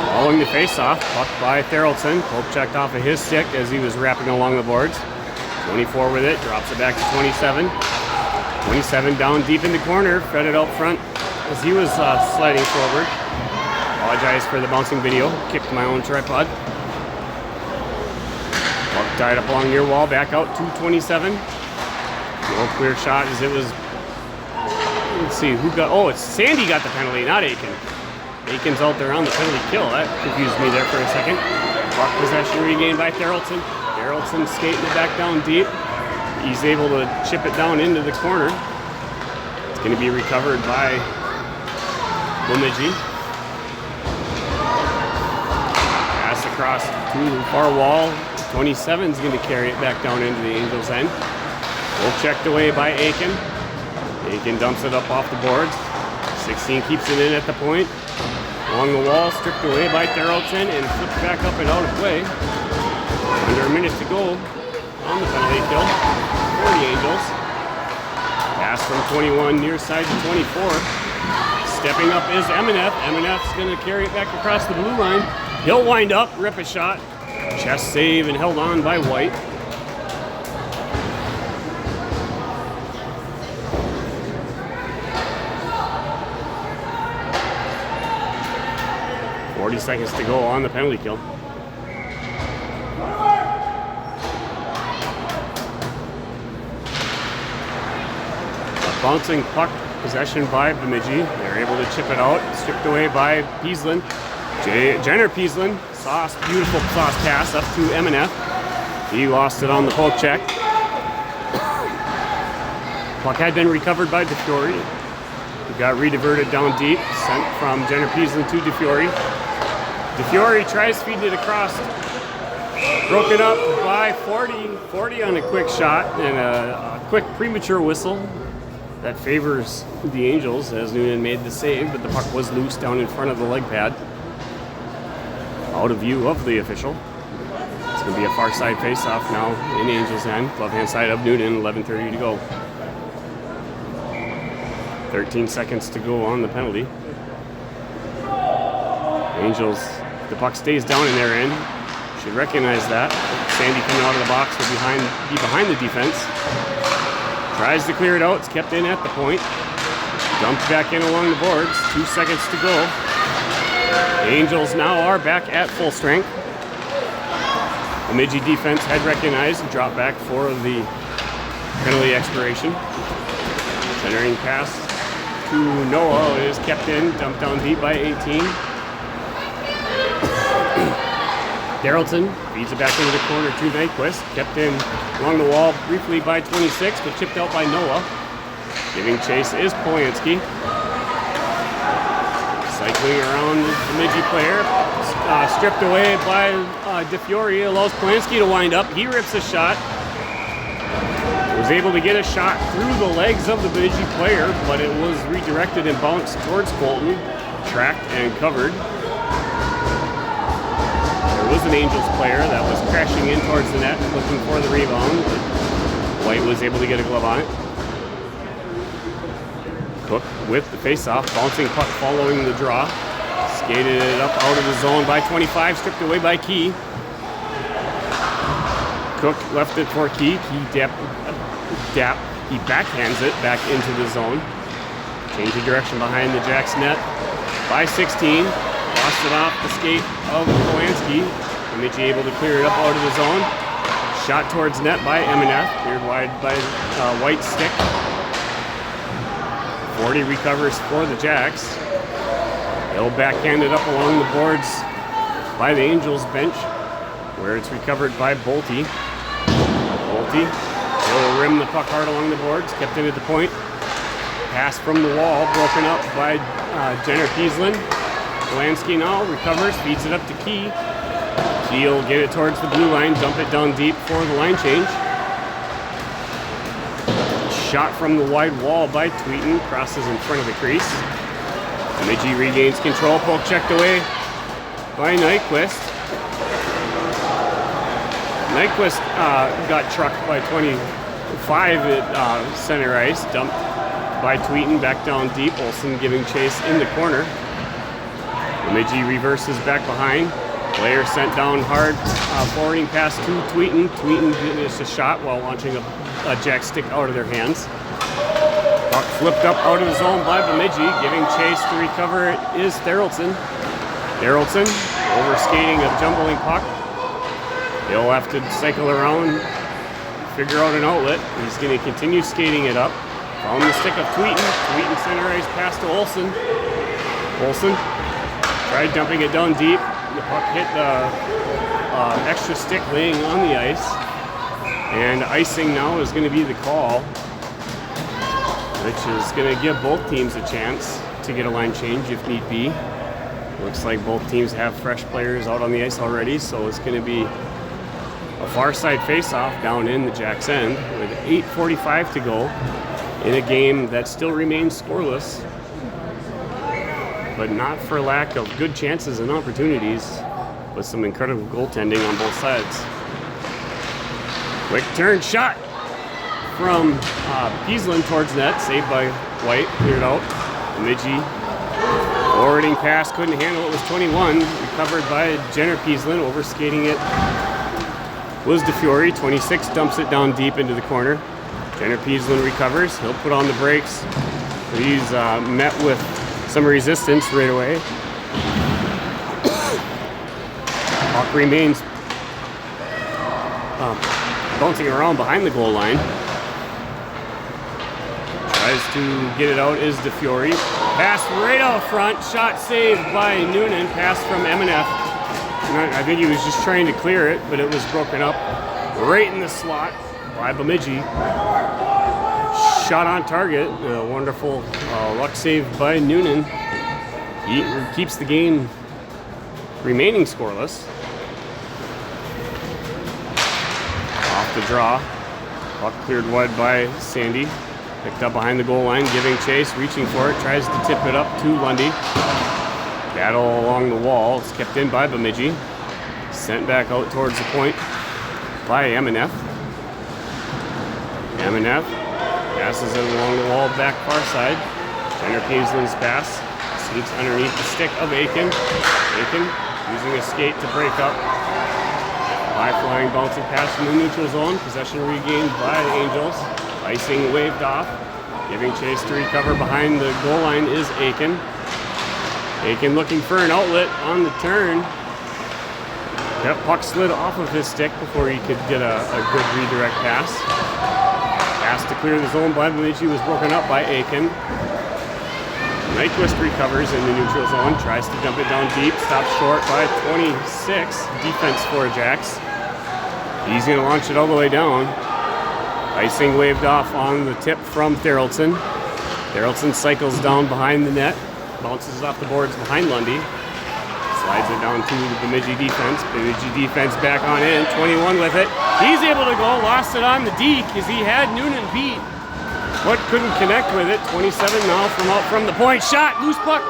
Following the face-off, puck by Therrelson. Pope checked off of his stick as he was wrapping along the boards. 24 with it, drops it back to 27. 27 down deep in the corner, fed it out front as he was sliding forward. Apologize for the bouncing video, kicked my own tripod. Puck tied up along near wall, back out to 27. No clear shot as it was, let's see, who got, oh, it's Sandy got the penalty, not Aiken. Aiken's out there on the penalty kill, that confused me there for a second. Puck possession regained by Therrelson. Therrelson skating it back down deep. He's able to chip it down into the corner. It's going to be recovered by Bemidji. Pass across to the far wall. 27 is going to carry it back down into the Angels' end. Well checked away by Aiken. Aiken dumps it up off the boards. 16 keeps it in at the point. Along the wall, stripped away by Therrelson and flipped back up and out of play. Under a minute to go on the penalty kill for the Angels. Pass from 21 near side to 24. Stepping up is MNF. MNF's going to carry it back across the blue line. He'll wind up, rip a shot. Chest save and held on by White. 40 seconds to go on the penalty kill. A bouncing puck possession by Bemidji. They're able to chip it out, stripped away by Peaslin. Jenner Peaslin, beautiful sauce pass up to MNF. He lost it on the poke check. Puck had been recovered by DeFiore. It got rediverted down deep, sent from Jenner Peaslin to DeFiore. DeFiore tries feeding it across. Broken up by 40 on a quick shot and a quick premature whistle that favors the Angels as Noonan made the save, but the puck was loose down in front of the leg pad. Out of view of the official. It's going to be a far side face-off now in Angels' end. Glove hand side of Noonan, 11:30 to go. 13 seconds to go on the penalty. Angels, the puck stays down in their end. Should recognize that. Sandy coming out of the box will be behind the defense. Tries to clear it out. It's kept in at the point. Dumped back in along the boards. 2 seconds to go. The Angels now are back at full strength. Bemidji defense had recognized and dropped back for the penalty expiration. Centering pass to Noah is kept in, dumped down deep by 18. Darrellton feeds it back into the corner to Nyquist, kept in along the wall briefly by 26, but chipped out by Noah. Giving chase is Polanski. Cycling around the Bemidji player, stripped away by DeFiore, allows Polanski to wind up. He rips a shot. Was able to get a shot through the legs of the Bemidji player, but it was redirected and bounced towards Colton, tracked and covered. There was an Angels player that was crashing in towards the net looking for the rebound, but White was able to get a glove on it. Cook with the face-off, bouncing puck following the draw. Skated it up out of the zone by 25, stripped away by Key. Cook left it for Key. He backhands it back into the zone. Change of direction behind the Jacks net by 16. Lost it off the skate of Polanski. Bemidji able to clear it up out of the zone. Shot towards net by MNF. Cleared wide by White's stick. 40 recovers for the Jacks. They'll backhand it up along the boards by the Angels bench, where it's recovered by Bolte. Bolte will rim the puck hard along the boards, kept in at the point. Pass from the wall, broken up by Jenner Peaslin. Polanski now recovers, feeds it up to Key. Key will get it towards the blue line, dump it down deep for the line change. Shot from the wide wall by Tweeten, crosses in front of the crease. Bemidji regains control, poke checked away by Nyquist. Nyquist got trucked by 25 at center ice, dumped by Tweeten back down deep. Olsen giving chase in the corner. Bemidji reverses back behind. Player sent down hard, forwarding pass to Tweeten. Tweeten missed a shot while launching a jack stick out of their hands. Puck flipped up out of the zone by Bemidji. Giving chase to recover it is Darrellton. Darrellton overskating a jumbling puck. He'll have to cycle around, figure out an outlet. He's going to continue skating it up. Found the stick of Tweeten. Tweeten center ice pass to Olsen. Olsen tried dumping it down deep. The puck hit the extra stick laying on the ice. And icing now is going to be the call, which is going to give both teams a chance to get a line change if need be. Looks like both teams have fresh players out on the ice already, so it's going to be a far side face-off down in the Jacks' end with 8:45 to go in a game that still remains scoreless, but not for lack of good chances and opportunities, with some incredible goaltending on both sides. Quick turn shot from Peaslin towards net, saved by White, cleared out. Bemidji forwarding pass, couldn't handle it, was 21, recovered by Jenner Peaslin, overskating it was DeFiore. 26 dumps it down deep into the corner. Jenner Peaslin recovers, he'll put on the brakes. He's met with some resistance right away. Puck remains bouncing around behind the goal line. Tries to get it out is DeFiore. Pass right out front. Shot saved by Noonan. Pass from M&F. I think he was just trying to clear it, but it was broken up right in the slot by Bemidji. Shot on target. A wonderful luck save by Noonan. He keeps the game remaining scoreless. Off the draw. Puck cleared wide by Sandy. Picked up behind the goal line, giving chase, reaching for it, tries to tip it up to Lundy. Battle along the wall. It's kept in by Bemidji. Sent back out towards the point by M&F. M&F passes it along the wall back far side. Jenner Peasland's pass sneaks underneath the stick of Aiken. Aiken using a skate to break up. High flying bouncing pass from the neutral zone. Possession regained by the Angels. Icing waved off. Giving chase to recover behind the goal line is Aiken. Aiken looking for an outlet on the turn. That puck slid off of his stick before he could get a good redirect pass. Pass to clear the zone by Bemidji was broken up by Aiken. Nyquist recovers in the neutral zone, tries to dump it down deep, stops short by 26. Defense for Jacks. He's going to launch it all the way down. Icing waved off on the tip from Therrelton. Therrelton cycles down behind the net, bounces off the boards behind Lundy. Slides it down to the Bemidji defense. Bemidji defense back on in, 21 with it. He's able to go, lost it on the deke as he had Noonan beat, but couldn't connect with it. 27 now from out from the point. Shot, loose puck.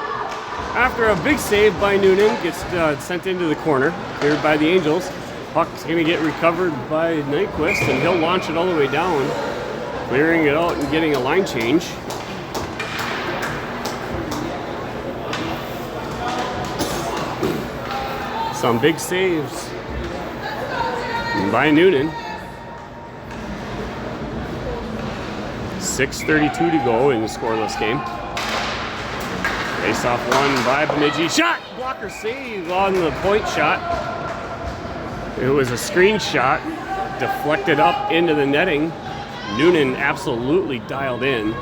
After a big save by Noonan, gets sent into the corner, cleared by the Angels. Puck's going to get recovered by Nyquist, and he'll launch it all the way down, clearing it out and getting a line change. Some big saves by Noonan. 6:32 to go in the scoreless game. Face-off won by Bemidji. Shot! Blocker save on the point shot. It was a screen shot, deflected up into the netting. Noonan absolutely dialed in.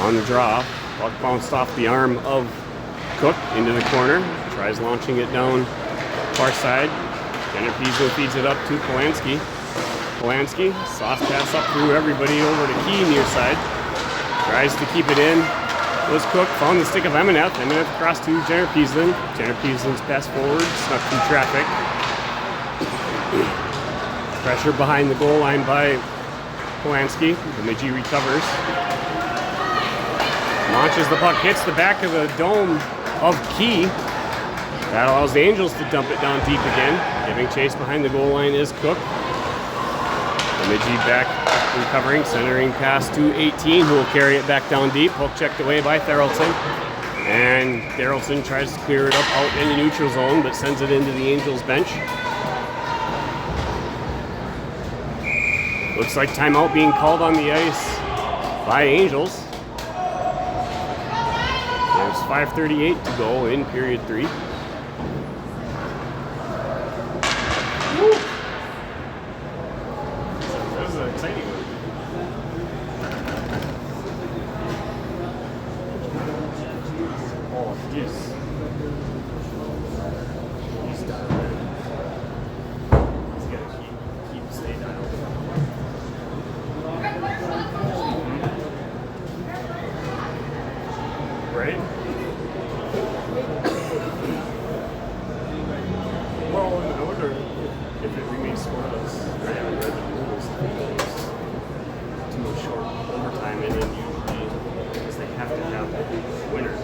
On the draw, puck bounced off the arm of Cook into the corner. Tries launching it down far side. Jenner Peasland feeds it up to Polanski. Polanski, soft pass up through everybody over to Key near side. Tries to keep it in. Was Cook, found the stick of M&F. M&F across to Jenner Peasland. Jenner Peasland's pass forward, snuck through traffic. Pressure behind the goal line by Polanski. Bemidji recovers. Launches the puck, hits the back of the dome of Key. That allows the Angels to dump it down deep again. Giving chase behind the goal line is Cook. Bemidji back recovering, centering pass to 18, who will carry it back down deep. Poke checked away by Therrelton. And Therrelton tries to clear it up out in the neutral zone, but sends it into the Angels bench. Looks like timeout being called on the ice by Angels. There's 5:38 to go in period 3. That was an exciting one. Oh, jeez. He's dialed in. He's got to keep stay dialed in. Right? Well, in order, if it remains scoreless, I haven't read the rules. To a short overtime, and then usually, because they have to have a winner,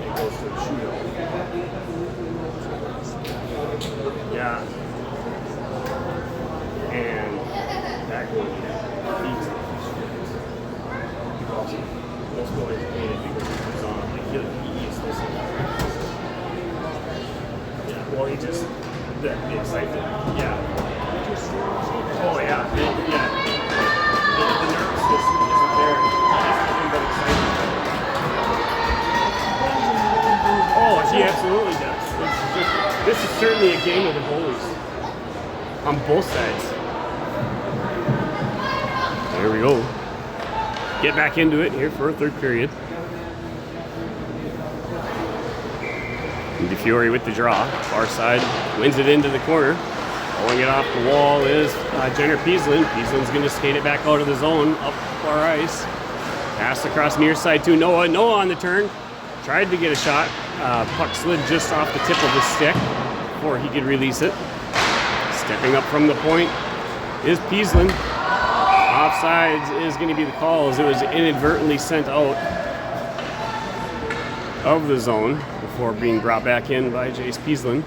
it goes to a shootout. Yeah. And that goal feeds off the shootouts. Because most goalies hate it because it comes on, like, he is this. Yeah, well, he just, the excitement, yeah. Oh, yeah, yeah. The nervousness isn't there. certainly a game of the goalies on both sides. There we go. Get back into it here for a third period. DeFiore with the draw. Far side wins it into the corner. Pulling it off the wall is Jenner Peaslin. Peaslin's going to skate it back out of the zone, up far ice. Pass across near side to Noah. Noah on the turn. Tried to get a shot. Puck slid just off the tip of his stick before he could release it. Stepping up from the point is Peaslin. Offsides is going to be the call as it was inadvertently sent out of the zone before being brought back in by Jace Peaslin.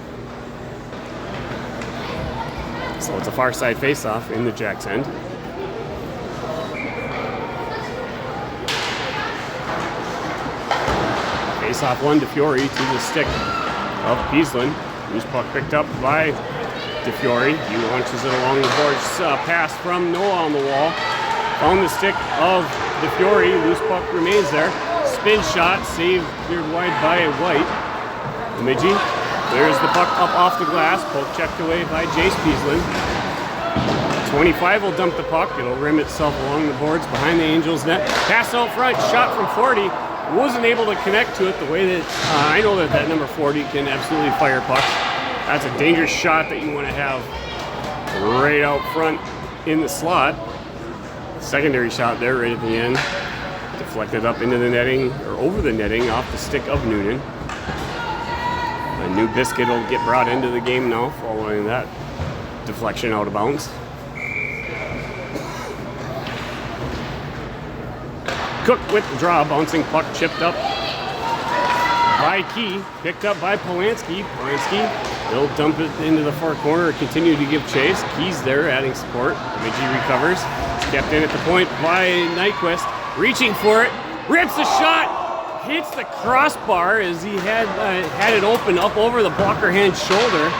So it's a far side face-off in the Jacks' end. Face-off one, DeFiore to the stick of Peaslin. Loose puck picked up by DeFiore. He launches it along the boards. Pass from Noah on the wall. On the stick of DeFiore. Loose puck remains there. Spin shot, saved, cleared wide by White. Bemidji clears the puck up off the glass. Poke checked away by Jace Peaslin. 25 will dump the puck. It'll rim itself along the boards behind the Angels' net. Pass out front, shot from 40. Wasn't able to connect to it the way that I know that number 40 can absolutely fire pucks. That's a dangerous shot that you want to have right out front in the slot. Secondary shot there right at the end. Deflected up into the netting, or over the netting, off the stick of Noonan. A new biscuit will get brought into the game now following that deflection out of bounds. Cook with the draw, bouncing puck chipped up by Key, picked up by Polanski. Polanski will dump it into the far corner, continue to give chase. Key's there adding support. Bemidji recovers. It's kept in at the point by Nyquist. Reaching for it, rips a shot, hits the crossbar as he had it open up over the blocker hand's shoulder.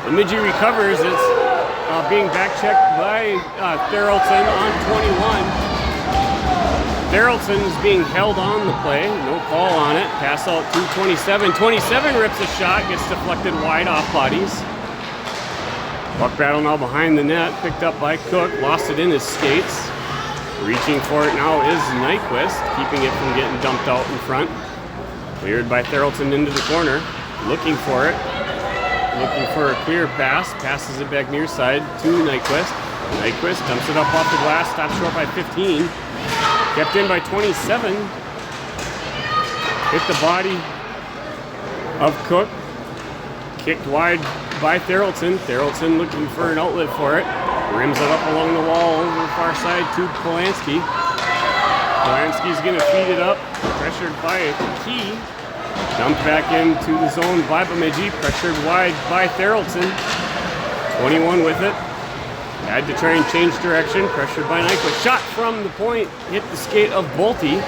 Bemidji recovers. It's being back-checked by Therrelton on 21. Therrelton is being held on the play. No call on it. Pass out to 27. 27 rips a shot, gets deflected wide off bodies. Puck battle now behind the net. Picked up by Cook. Lost it in his skates. Reaching for it now is Nyquist, keeping it from getting dumped out in front. Cleared by Therrelton into the corner. Looking for it. Looking for a clear pass. Passes it back near side to Nyquist. Nyquist dumps it up off the glass. Stops short by 15. Kept in by 27. Hit the body of Cook. Kicked wide by Therrelton. Therrelton looking for an outlet for it. Rims it up along the wall over the far side to Polanski. Polanski's going to feed it up. Pressured by Key. Dumped back into the zone by Bemidji. Pressured wide by Therrelton. 21 with it. Had to try and change direction. Pressured by Nyquist. Shot from the point. Hit the skate of Bolte.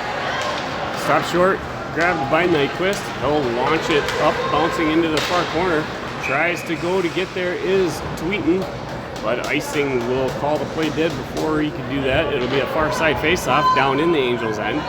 Stop short. Grabbed by Nyquist. He'll launch it up, bouncing into the far corner. Tries to go to get there is Tweeten. But icing will call the play dead before he can do that. It'll be a far side face-off down in the Angels' end.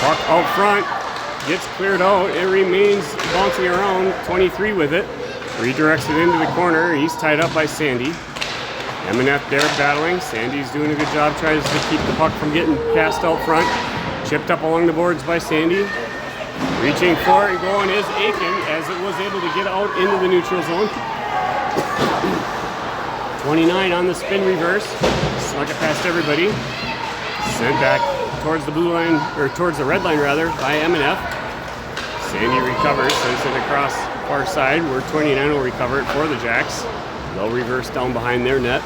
Puck out front, gets cleared out. It remains bouncing around. 23 with it. Redirects it into the corner. He's tied up by Sandy. M&F there battling. Sandy's doing a good job. Tries to keep the puck from getting cast out front. Chipped up along the boards by Sandy. Reaching for it and going is Aiken as it was able to get out into the neutral zone. 29 on the spin reverse. Snuck it past everybody. Sent back towards the blue line, or towards the red line rather, by M&F. Sandy recovers, sends it across far side where 29 will recover it for the Jacks. They'll reverse down behind their net.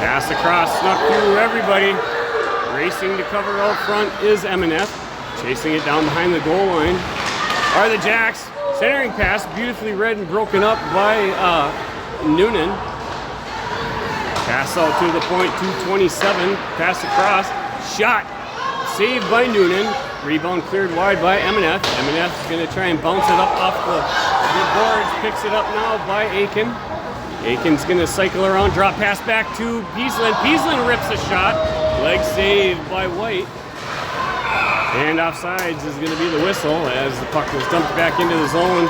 Pass across, snuck through everybody. Racing to cover out front is M&F. Chasing it down behind the goal line are the Jacks. Centering pass, beautifully read and broken up by Noonan. Pass out to the point, 227. Pass across. Shot. Saved by Noonan. Rebound cleared wide by Emineth. Emineth's going to try and bounce it up off the boards. Picks it up now by Aiken. Aiken's going to cycle around, drop pass back to Peaslin. Peaslin rips a shot. Leg saved by White. And offsides is going to be the whistle as the puck was dumped back into the zone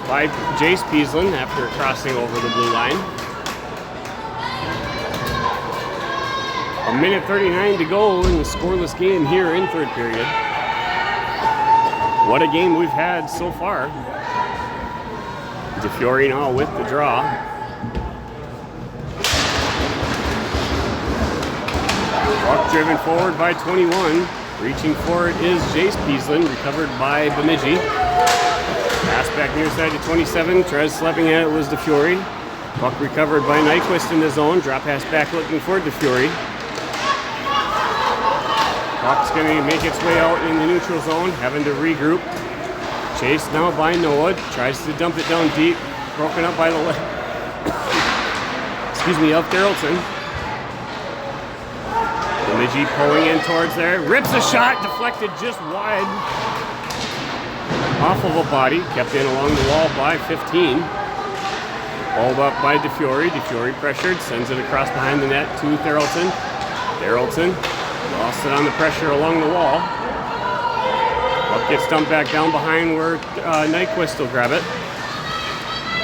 by Jace Peaslin after crossing over the blue line. A minute 39 to go in the scoreless game here in third period. What a game we've had so far. DeFiore now with the draw. Puck driven forward by 21. Reaching for it is Jace Peaslin, recovered by Bemidji. Pass back near side to 27. Tries slapping at it was DeFiore. Puck recovered by Nyquist in the zone. Drop pass back looking for DeFiore. Puck's going to make its way out in the neutral zone, having to regroup. Chased now by Noah. Tries to dump it down deep. Broken up by the leg. Of Therrelson. Bemidji pulling in towards there. Rips a shot, deflected just wide. Off of a body. Kept in along the wall by 15. Hauled up by DeFiore. DeFiore pressured. Sends it across behind the net to Therrelson. Therrelson lost it on the pressure along the wall. Puck gets dumped back down behind where Nyquist will grab it.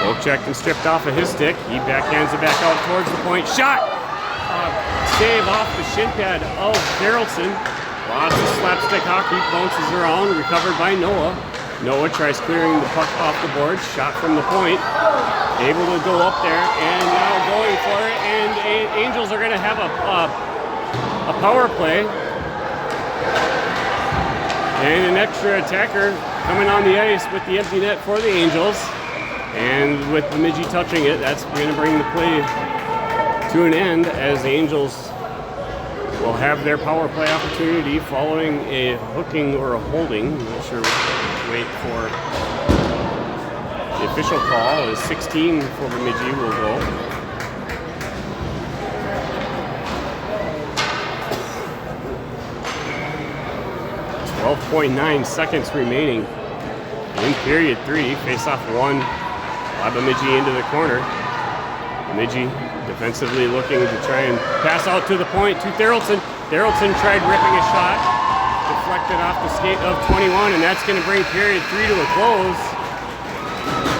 Both checked and stripped off of his stick. He backhands it back out towards the point. Shot! Save off the shin pad of Therrelson. Lots of slapstick hockey. Bounces around. Recovered by Noah. Noah tries clearing the puck off the board. Shot from the point. Able to go up there and now going for it. And Angels are going to have a power play. And an extra attacker coming on the ice with the empty net for the Angels. And with Bemidji touching it, that's going to bring the play to an end as the Angels will have their power play opportunity following a hooking or a holding. I'm not sure. Wait for the official call. Is 16 for Bemidji will go. .9 seconds remaining in period 3. Face-off won by Bemidji into the corner. Bemidji defensively looking to try and pass out to the point to Therrelson. Therrelson tried ripping a shot, deflected off the skate of 21, and that's going to bring period 3 to a close.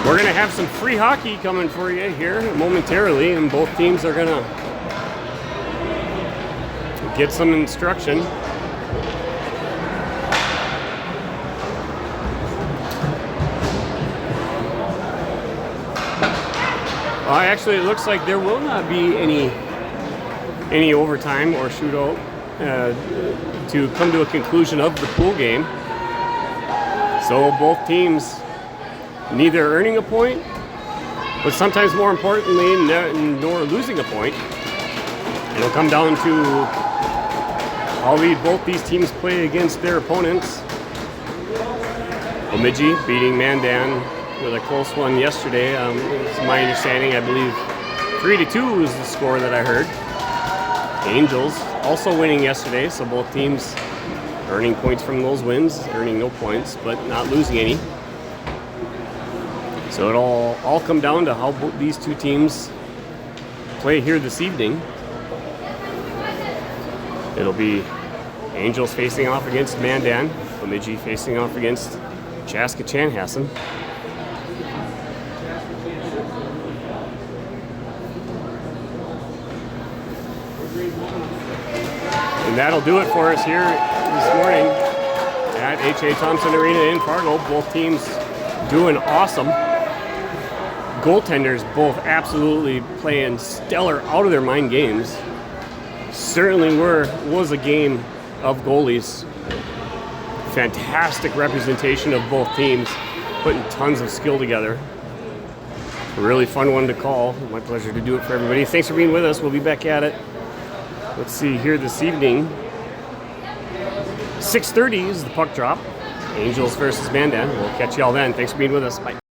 We're going to have some free hockey coming for you here momentarily, and both teams are going to get some instruction. Actually, it looks like there will not be any overtime or shootout to come to a conclusion of the pool game. So both teams neither earning a point, but sometimes more importantly, nor losing a point. It'll come down to how both these teams play against their opponents. Bemidji beating Mandan with a close one yesterday. It's my understanding, I believe 3-2 was the score that I heard. Angels also winning yesterday, so both teams earning points from those wins, earning no points, but not losing any. So it'll all come down to how these two teams play here this evening. It'll be Angels facing off against Mandan, Bemidji facing off against Chaska Chanhassen. And that'll do it for us here this morning at H.A. Thompson Arena in Fargo. Both teams doing awesome. Goaltenders both absolutely playing stellar, out of their mind games. Certainly was a game of goalies. Fantastic representation of both teams, putting tons of skill together. A really fun one to call. My pleasure to do it for everybody. Thanks for being with us. We'll be back at it. Let's see here this evening. 6:30 is the puck drop. Angels versus Mandan. We'll catch you all then. Thanks for being with us. Bye.